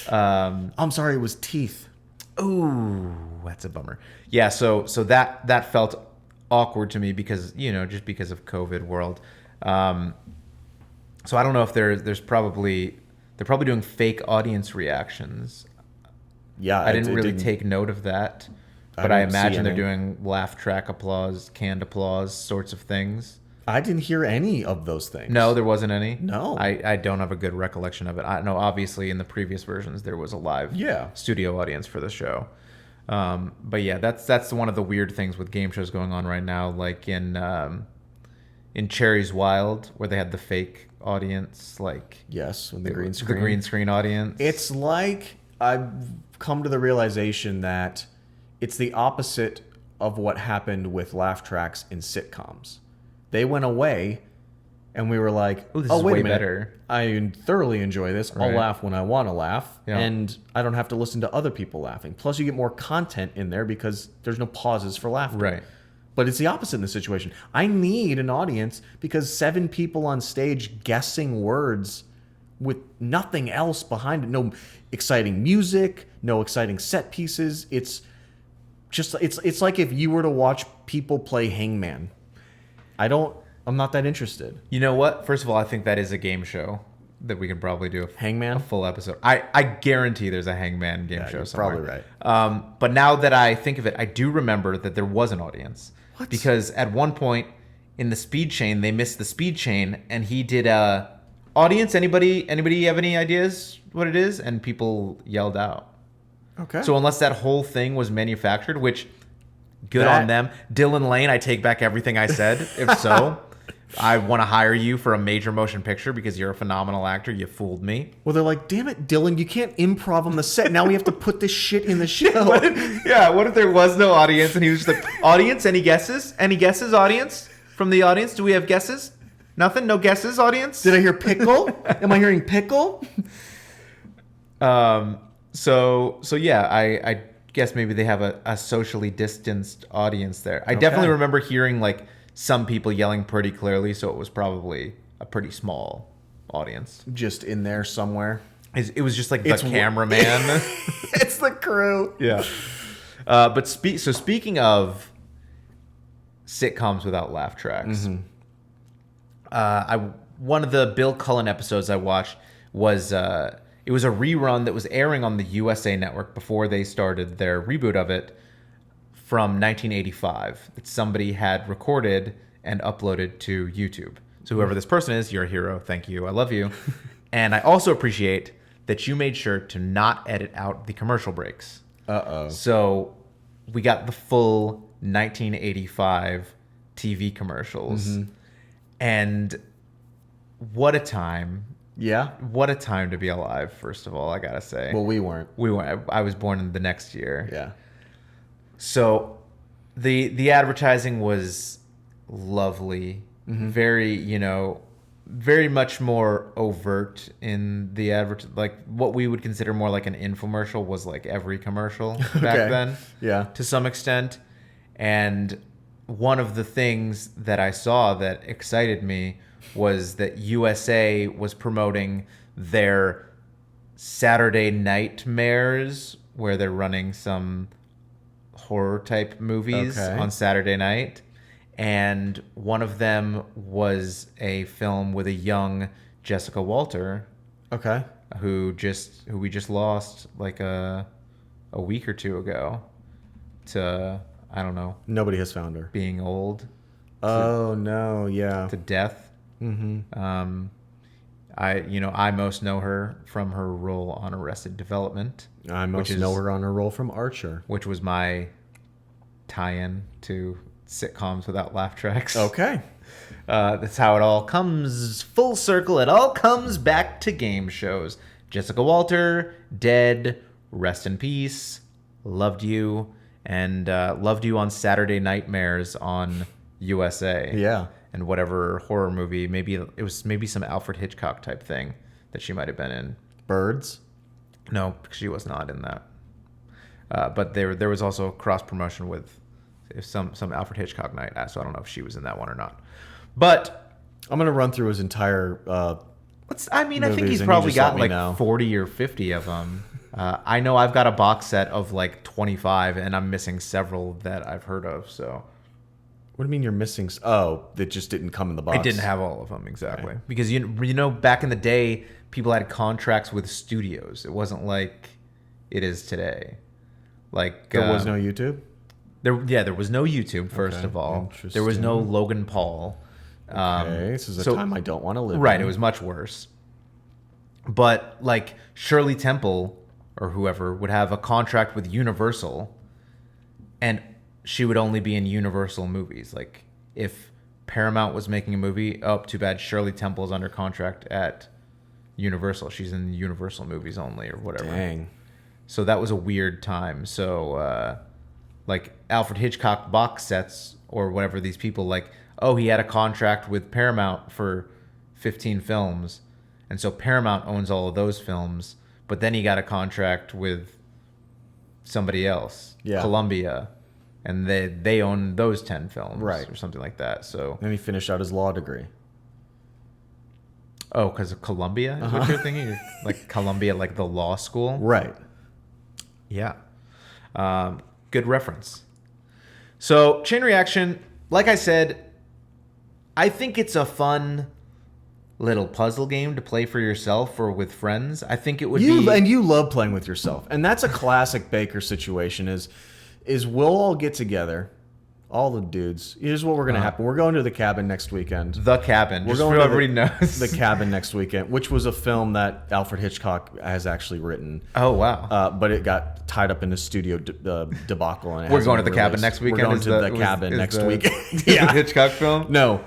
I'm sorry, it was teeth. Ooh, that's a bummer. Yeah, so that felt awkward to me because just because of COVID world. So I don't know if they're probably doing fake audience reactions. Yeah, I didn't really take note of that, but I imagine they're doing laugh track applause, canned applause sorts of things. I didn't hear any of those things. No, there wasn't any. No. I don't have a good recollection of it. I know obviously in the previous versions there was a live studio audience for the show. But yeah, that's one of the weird things with game shows going on right now, like in Cherry's Wild, where they had the fake audience, like yes, with the green screen. The green screen audience. It's like I've come to the realization that it's the opposite of what happened with laugh tracks in sitcoms. They went away, and we were like, "Oh, this oh is wait way a minute. better. I thoroughly enjoy this. Right. I'll laugh when I want to laugh, Yeah. and I don't have to listen to other people laughing. Plus, you get more content in there because there's no pauses for laughter. Right. But it's the opposite in this situation. I need an audience because 7 people on stage guessing words with nothing else behind it. No exciting music, no exciting set pieces. It's like if you were to watch people play Hangman. I'm not that interested. You know what? First of all, I think that is a game show that we can probably do Hangman? a full episode. I guarantee there's a Hangman game show you're somewhere. probably right. But now that I think of it, I do remember that there was an audience. What? Because at one point in the speed chain, they missed the speed chain, and he did audience. Anybody have any ideas what it is? And people yelled out. Okay. So unless that whole thing was manufactured, which good on them. Dylan Lane, I take back everything I said. If so, I want to hire you for a major motion picture because you're a phenomenal actor. You fooled me. Well, they're like, damn it, Dylan, you can't improv on the set. Now we have to put this shit in the show. What if there was no audience and he was just like, audience, any guesses? Any guesses, audience? From the audience, do we have guesses? Nothing? No guesses, audience? Did I hear pickle? Am I hearing pickle? So yeah, I guess maybe they have a socially distanced audience there. I definitely remember hearing like some people yelling pretty clearly, so it was probably a pretty small audience. Just in there somewhere. It was just like the cameraman. It's the crew. Yeah. But speaking of sitcoms without laugh tracks, one of the Bill Cullen episodes I watched was it was a rerun that was airing on the USA Network before they started their reboot of it from 1985 that somebody had recorded and uploaded to YouTube. So whoever this person is, you're a hero. Thank you. I love you. And I also appreciate that you made sure to not edit out the commercial breaks. Uh-oh. So we got the full 1985 TV commercials. And what a time. Yeah? What a time to be alive, first of all, I gotta say. Well, we weren't. I was born in the next year. Yeah. So the advertising was lovely. Very, very much more overt in the like what we would consider more like an infomercial was like every commercial back then. Yeah. To some extent. And one of the things that I saw that excited me was that USA was promoting their Saturday Nightmares, where they're running some horror type movies on Saturday night. And one of them was a film with a young Jessica Walter. Okay. Who we just lost like a week or two ago to, I don't know. Nobody has found her. Being old. Oh, no. Yeah. To death. I most know her from her role on Arrested Development. I most know her on her role from Archer. Which was my tie-in to sitcoms without laugh tracks. Okay. That's how it all comes full circle. It all comes back to game shows. Jessica Walter, dead, rest in peace, loved you, and loved you on Saturday Nightmares on USA. Yeah. And whatever horror movie, maybe it was some Alfred Hitchcock type thing that she might have been in. Birds? No, she was not in that. But there was also cross promotion with some Alfred Hitchcock night, so I don't know if she was in that one or not. But I'm gonna run through his entire. I think movies, he's and probably you just let got me like know. 40 or 50 of them. I know I've got a box set of like 25, and I'm missing several that I've heard of. So What do you mean you're missing? Oh, that just didn't come in the box. I didn't have all of them exactly because you know back in the day people had contracts with studios. It wasn't like it is today. Like There was no YouTube. There was no YouTube. First of all, there was no Logan Paul. Okay, this is a time I don't want to live. Right, in. it was much worse. But like Shirley Temple or whoever would have a contract with Universal, and she would only be in Universal movies. Like if Paramount was making a movie, oh, too bad. Shirley Temple is under contract at Universal. She's in Universal movies only or whatever. Dang. So that was a weird time. So like Alfred Hitchcock box sets or whatever, these people like, oh, he had a contract with Paramount for 15 films. And so Paramount owns all of those films. But then he got a contract with somebody else, Columbia. And they own those 10 films or something like that. So Then he finished out his law degree. Oh, because of Columbia is what you're thinking? Like Columbia, like the law school? Right. Yeah. Good reference. So, Chain Reaction, like I said, I think it's a fun little puzzle game to play for yourself or with friends. I think it would be... And you love playing with yourself. And that's a classic Baker situation is we'll all get together, all the dudes. Here's what we're going to happen. We're going to the cabin next weekend. The Cabin. We're Just going so to everybody knows. The Cabin next weekend, which was a film that Alfred Hitchcock has actually written. Oh, wow. But it got tied up in a studio debacle. And We're going to the Cabin next weekend? We're going to the Cabin next weekend. Yeah. Hitchcock film? No.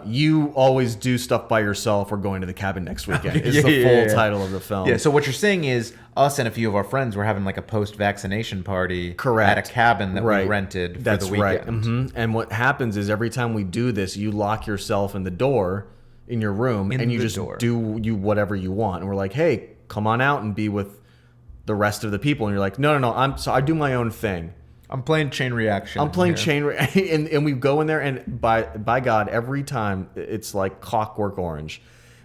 You always do stuff by yourself. We're going to the cabin next weekend. Is the full title of the film. Yeah. So what you're saying is us and a few of our friends were having like a post-vaccination party Correct. at a cabin that we rented for the weekend. Right. Mm-hmm. And what happens is every time we do this, you lock yourself in the door in your room and you just do whatever you want. And we're like, hey, come on out and be with the rest of the people. And you're like, no. I do my own thing. I'm playing Chain Reaction. I'm playing and we go in there, and by God, every time it's like Clockwork Orange.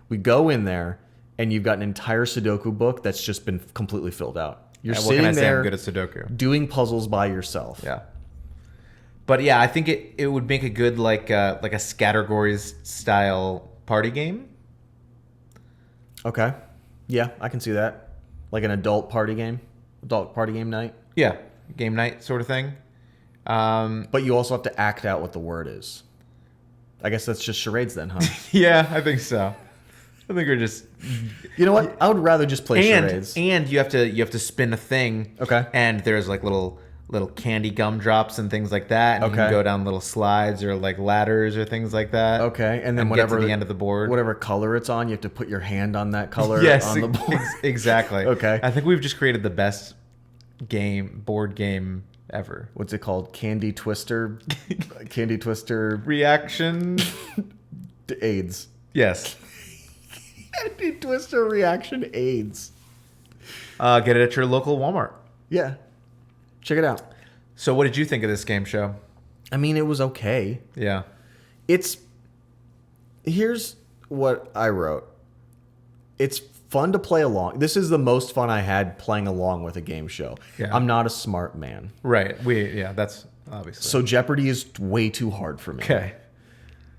We go in there, and you've got an entire Sudoku book that's just been completely filled out. You're sitting there I'm good at Sudoku. doing puzzles by yourself. Yeah. But yeah, I think it would make a good like a Scattergories style party game. Okay. Yeah, I can see that. Like an adult party game night. Yeah. Game night sort of thing. But you also have to act out what the word is. I guess that's just charades then, huh? Yeah, I think so. I think we're just... You know what? I would rather just play charades. And you have to spin a thing. Okay. And there's like little candy gumdrops and things like that. And you can go down little slides or like ladders or things like that. Okay. And then get to the end of the board. Whatever color it's on, you have to put your hand on that color on the board. Exactly. Okay. I think we've just created the best board game ever. What's it called? Candy Twister Reaction AIDS. Yes. Candy Twister Reaction AIDS. Get it at your local Walmart. Yeah. Check it out. So what did you think of this game show? I mean, it was okay. Yeah. Here's what I wrote. It's fun to play along. This is the most fun I had playing along with a game show. Yeah. I'm not a smart man. Right. That's obviously. So Jeopardy is way too hard for me. Okay.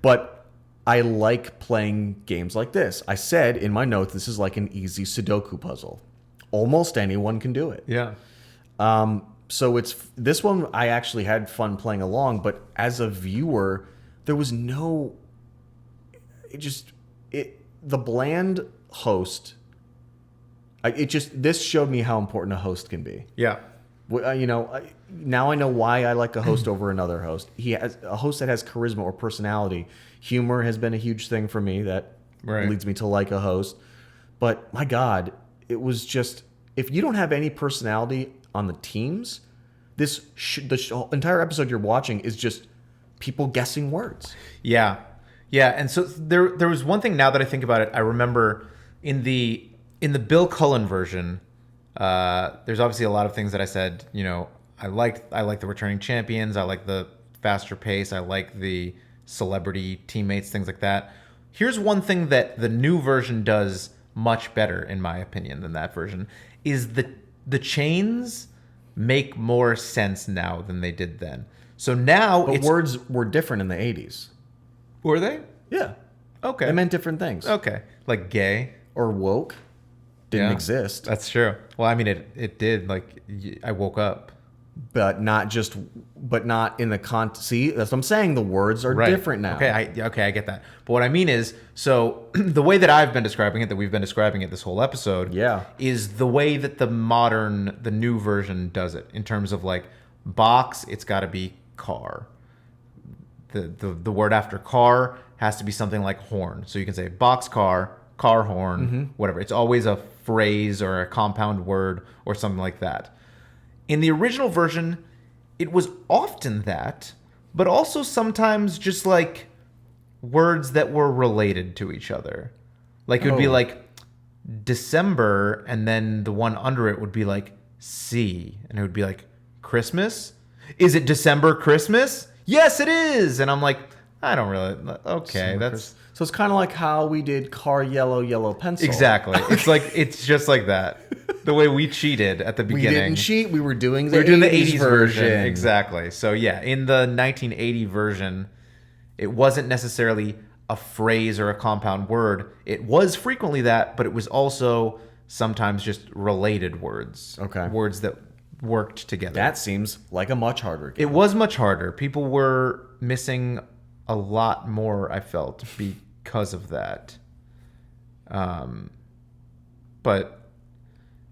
But I like playing games like this. I said in my notes, this is like an easy Sudoku puzzle. Almost anyone can do it. Yeah. So this one I actually had fun playing along, but as a viewer, there was no... The bland host... This showed me how important a host can be. Yeah. Now I know why I like a host over another host. He has a host that has charisma or personality. Humor has been a huge thing for me that leads me to like a host. But my God, it was just, if you don't have any personality on the teams, the entire episode you're watching is just people guessing words. Yeah. Yeah. And so there was one thing now that I think about it, I remember in the Bill Cullen version, There's obviously a lot of things that I said, I like the returning champions. I like the faster pace. I like the celebrity teammates, things like that. Here's one thing that the new version does much better, in my opinion, than that version, is the chains make more sense now than they did then. So now But words were different in the 80s. Were they? Yeah. Okay. They meant different things. Okay. Like gay. Or woke. Didn't Yeah, exist. That's true. Well, I mean, it did. Like, I woke up. But not in the See, that's what I'm saying. The words are different now. Okay, I get that. But what I mean is, so the way that I've been describing it, that we've been describing it this whole episode, is the way that the new version does it in terms of like box. It's got to be car. The word after car has to be something like horn. So you can say box car horn, whatever. It's always a phrase or a compound word or something like that. In the original version, it was often that, but also sometimes just like words that were related to each other. Like it would be like December, and then the one under it would be like C, and it would be like Christmas. Is it December Christmas? Yes, it is. And I'm like, I don't really. Okay, that's. So it's kind of like how we did car yellow pencil. Exactly. It's just like that. The way we cheated at the beginning. We didn't cheat. We were doing the 80s version. Exactly. So yeah, in the 1980 version, it wasn't necessarily a phrase or a compound word. It was frequently that, but it was also sometimes just related words. Okay. Words that worked together. That seems like a much harder game. It was much harder. People were missing a lot more, I felt, because of that. But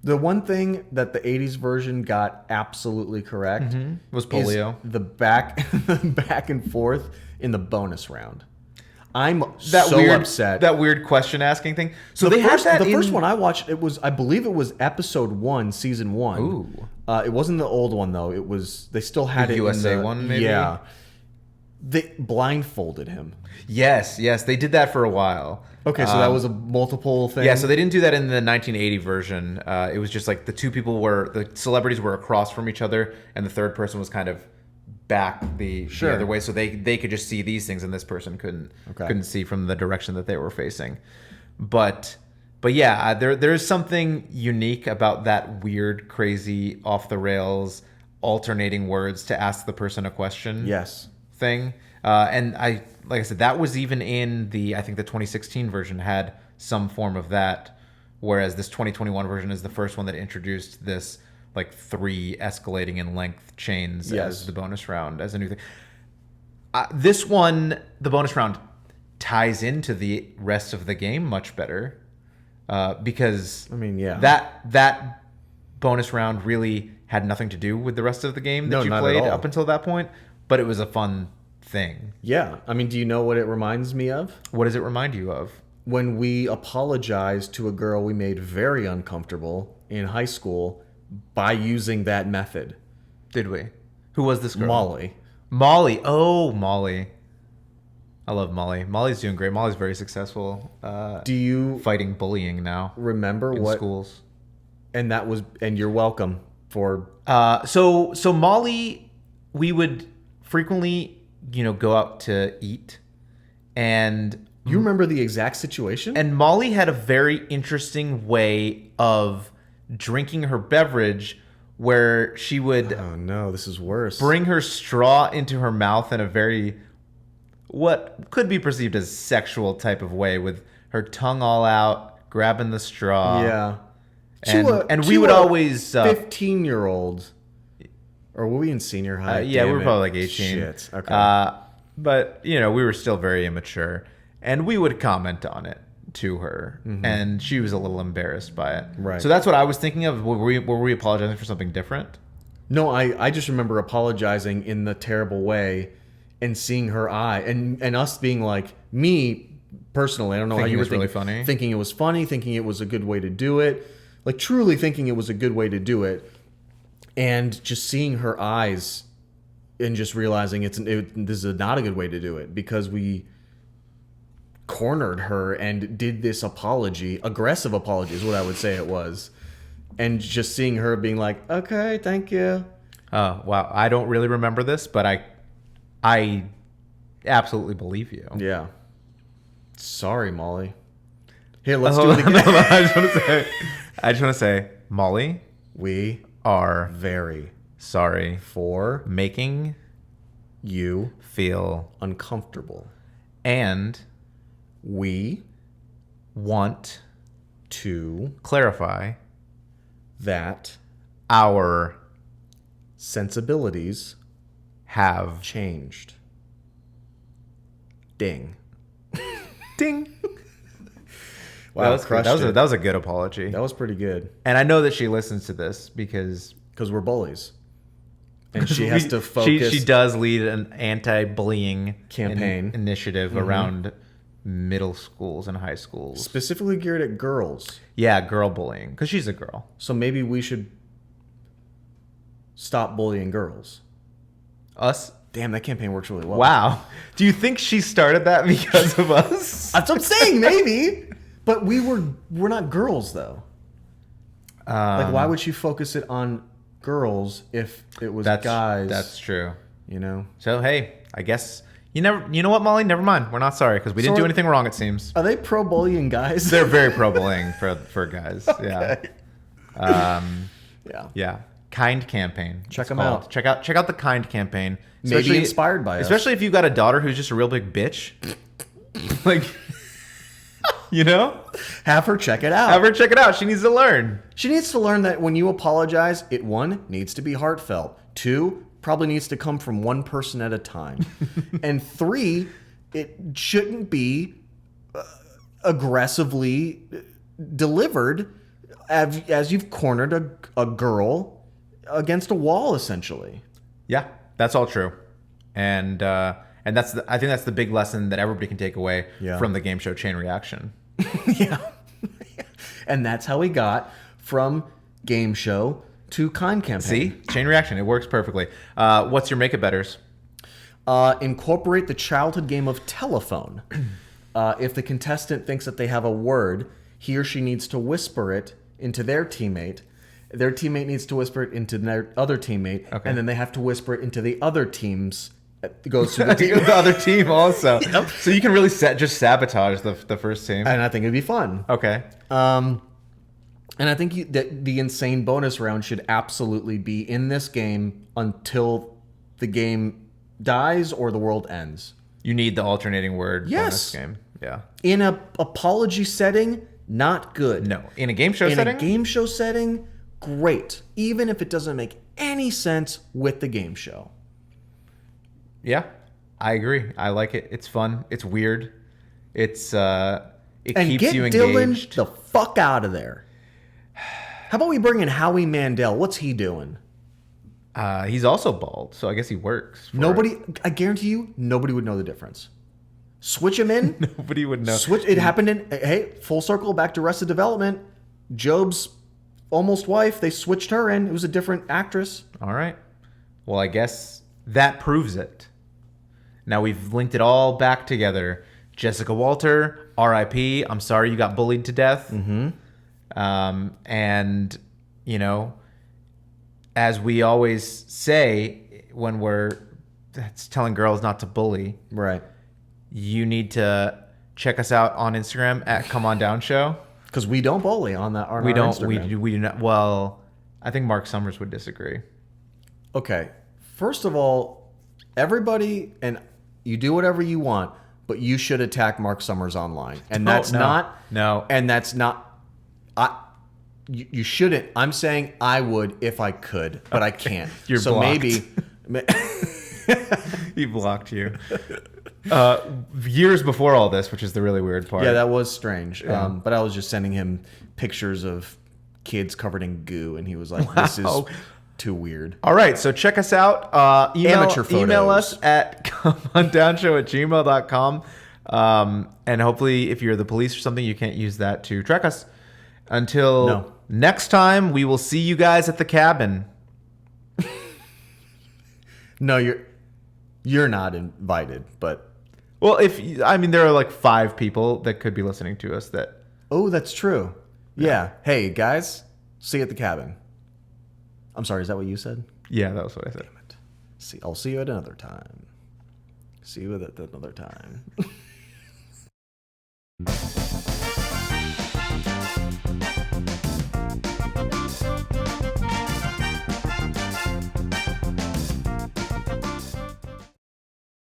the one thing that the 80s version got absolutely correct was polio. Is the back and forth in the bonus round. I'm weird, upset. That weird question asking thing. So the they first, had that the first one I watched, I believe it was episode 1, season 1. Ooh. It wasn't the old one though. It was, they still had The it USA in the one, maybe? Yeah. They blindfolded him. Yes, they did that for a while. Okay, so that was a multiple thing. Yeah, so they didn't do that in the 1980 version. It was just like the celebrities were across from each other, and the third person was kind of back the other way, so they could just see these things, and this person couldn't see from the direction that they were facing. But yeah, there's something unique about that weird, crazy, off the rails, alternating words to ask the person a question. Yes. Thing. And like I said, that was even in I think the 2016 version had some form of that, whereas this 2021 version is the first one that introduced this like 3 escalating in length chains as the bonus round, as a new thing. This one, the bonus round, ties into the rest of the game much better, because that bonus round really had nothing to do with the rest of the game that you played up until that point. But it was a fun thing. Yeah. I mean, do you know what it reminds me of? What does it remind you of? When we apologized to a girl we made very uncomfortable in high school by using that method. Did we? Who was this girl? Molly. Oh, Molly. I love Molly. Molly's doing great. Molly's very successful. Do you fighting bullying now? Remember in what schools? And you're welcome for. So Molly, we would frequently, go out to eat, and you remember the exact situation? And Molly had a very interesting way of drinking her beverage, where she would this is worse. Bring her straw into her mouth in a very what could be perceived as sexual type of way, with her tongue all out, grabbing the straw. Yeah. And we would always 15-year-old. Or were we in senior high? Yeah, we were probably like 18. Shit. Okay. But we were still very immature, and we would comment on it to her, and she was a little embarrassed by it. Right. So that's what I was thinking of. Were we apologizing for something different? No, I just remember apologizing in the terrible way, and seeing her eye, and us being like, me personally, I don't know how you were thinking. Really funny. Thinking it was funny, thinking it was a good way to do it, like truly thinking it was a good way to do it. And just seeing her eyes and just realizing this is not a good way to do it, because we cornered her and did this apology, aggressive apology is what I would say it was. And just seeing her being like, okay, thank you. Oh, wow. I don't really remember this, but I absolutely believe you. Yeah. Sorry, Molly. Here, let's do it again. I just want to say, Molly, We are very sorry for making you feel uncomfortable. and We want to clarify that our sensibilities have changed. Ding. ding. Wow, that was good. crushed That it. was a good apology. That was pretty good. And I know that she listens to this because Because we're bullies. And she has to focus. She does lead an anti-bullying Campaign. initiative around middle schools and high schools. specifically geared at girls. Yeah, girl bullying because she's a girl. So maybe we should stop bullying girls. Us? Damn, that campaign works really well. Wow. Do you think she started that because of us? That's what I'm saying, maybe. But we're not girls though. Like, why would she focus it on girls if it was guys? That's true. You know. So hey, I guess you know what, Molly? Never mind. We're not sorry because we didn't do anything wrong. It seems Are they pro bullying guys? they're very pro bullying for guys. Yeah. Yeah. Yeah. Kind campaign. Check it's 'em called. out. Check out the Kind campaign. Maybe inspired by us. Especially if you've got a daughter who's just a real big bitch. Like, you know, Have her check it out. have her check it out. She needs to learn. She needs to learn that when you apologize, it one needs to be heartfelt. Two, probably needs to come from one person at a time. And three, it shouldn't be aggressively delivered as you've cornered a girl against a wall, essentially. Yeah, that's all true, and I think that's the big lesson that everybody can take away from the game show Chain Reaction. Yeah. And that's how we got from game show to Kind campaign. See, Chain Reaction, it works perfectly. What's your make it betters? Incorporate the childhood game of telephone. If the contestant thinks that they have a word, he or she needs to whisper it into their teammate. Their teammate needs to whisper it into their other teammate, and then they have to whisper it into the other team's. It goes to the team. The other team also. Yep. So you can really just sabotage the first team. And I think it'd be fun. Okay. And I think that the insane bonus round should absolutely be in this game until the game dies or the world ends. You need the alternating word Yes. bonus game. Yeah. In a apology setting, not good. No. In a game show In setting? a game show setting, great. Even if it doesn't make any sense with the game show. Yeah. I agree. I like it. It's fun. It's weird. It's it And keeps get you Dylan engaged. the fuck out of there. How about we bring in Howie Mandel? What's he doing? He's also bald, so I guess he works. For Nobody, I guarantee you, nobody would know the difference. Switch him in. Nobody would know. It happened in, hey, full circle back to Arrested Development. Job's almost wife, they switched her in. It was a different actress. All right. Well, I guess that proves it. Now we've linked it all back together. Jessica Walter, R.I.P. I'm sorry you got bullied to death. Mm-hmm. And, you know, as we always say when we're telling girls not to bully, Right. you need to check us out on Instagram at Come On Down Show. Because we don't bully on that. On We our don't. Instagram. We do not. Well, I think Mark Summers would disagree. Okay. First of all, everybody, and you do whatever you want, but you should attack Mark Summers online. And that's not. No. And that's not. You shouldn't. I'm saying I would if I could, but I can't. You're so blocked. maybe. He blocked you. Years before all this, which is the really weird part. Yeah, that was strange. But I was just sending him pictures of kids covered in goo, and he was like, "This is too weird." All right, so check us out. Amateur photos. Email us at comeondownshow@gmail.com. And hopefully, if you're the police or something, you can't use that to track us. Until next time, we will see you guys at the cabin. No, you're not invited, but Well, there are like 5 people that could be listening to us that. oh, that's true. Yeah. Hey guys, See you at the cabin. I'm sorry, is that what you said? Yeah, that was what I said. Damn it. I'll see you at another time. See you at another time.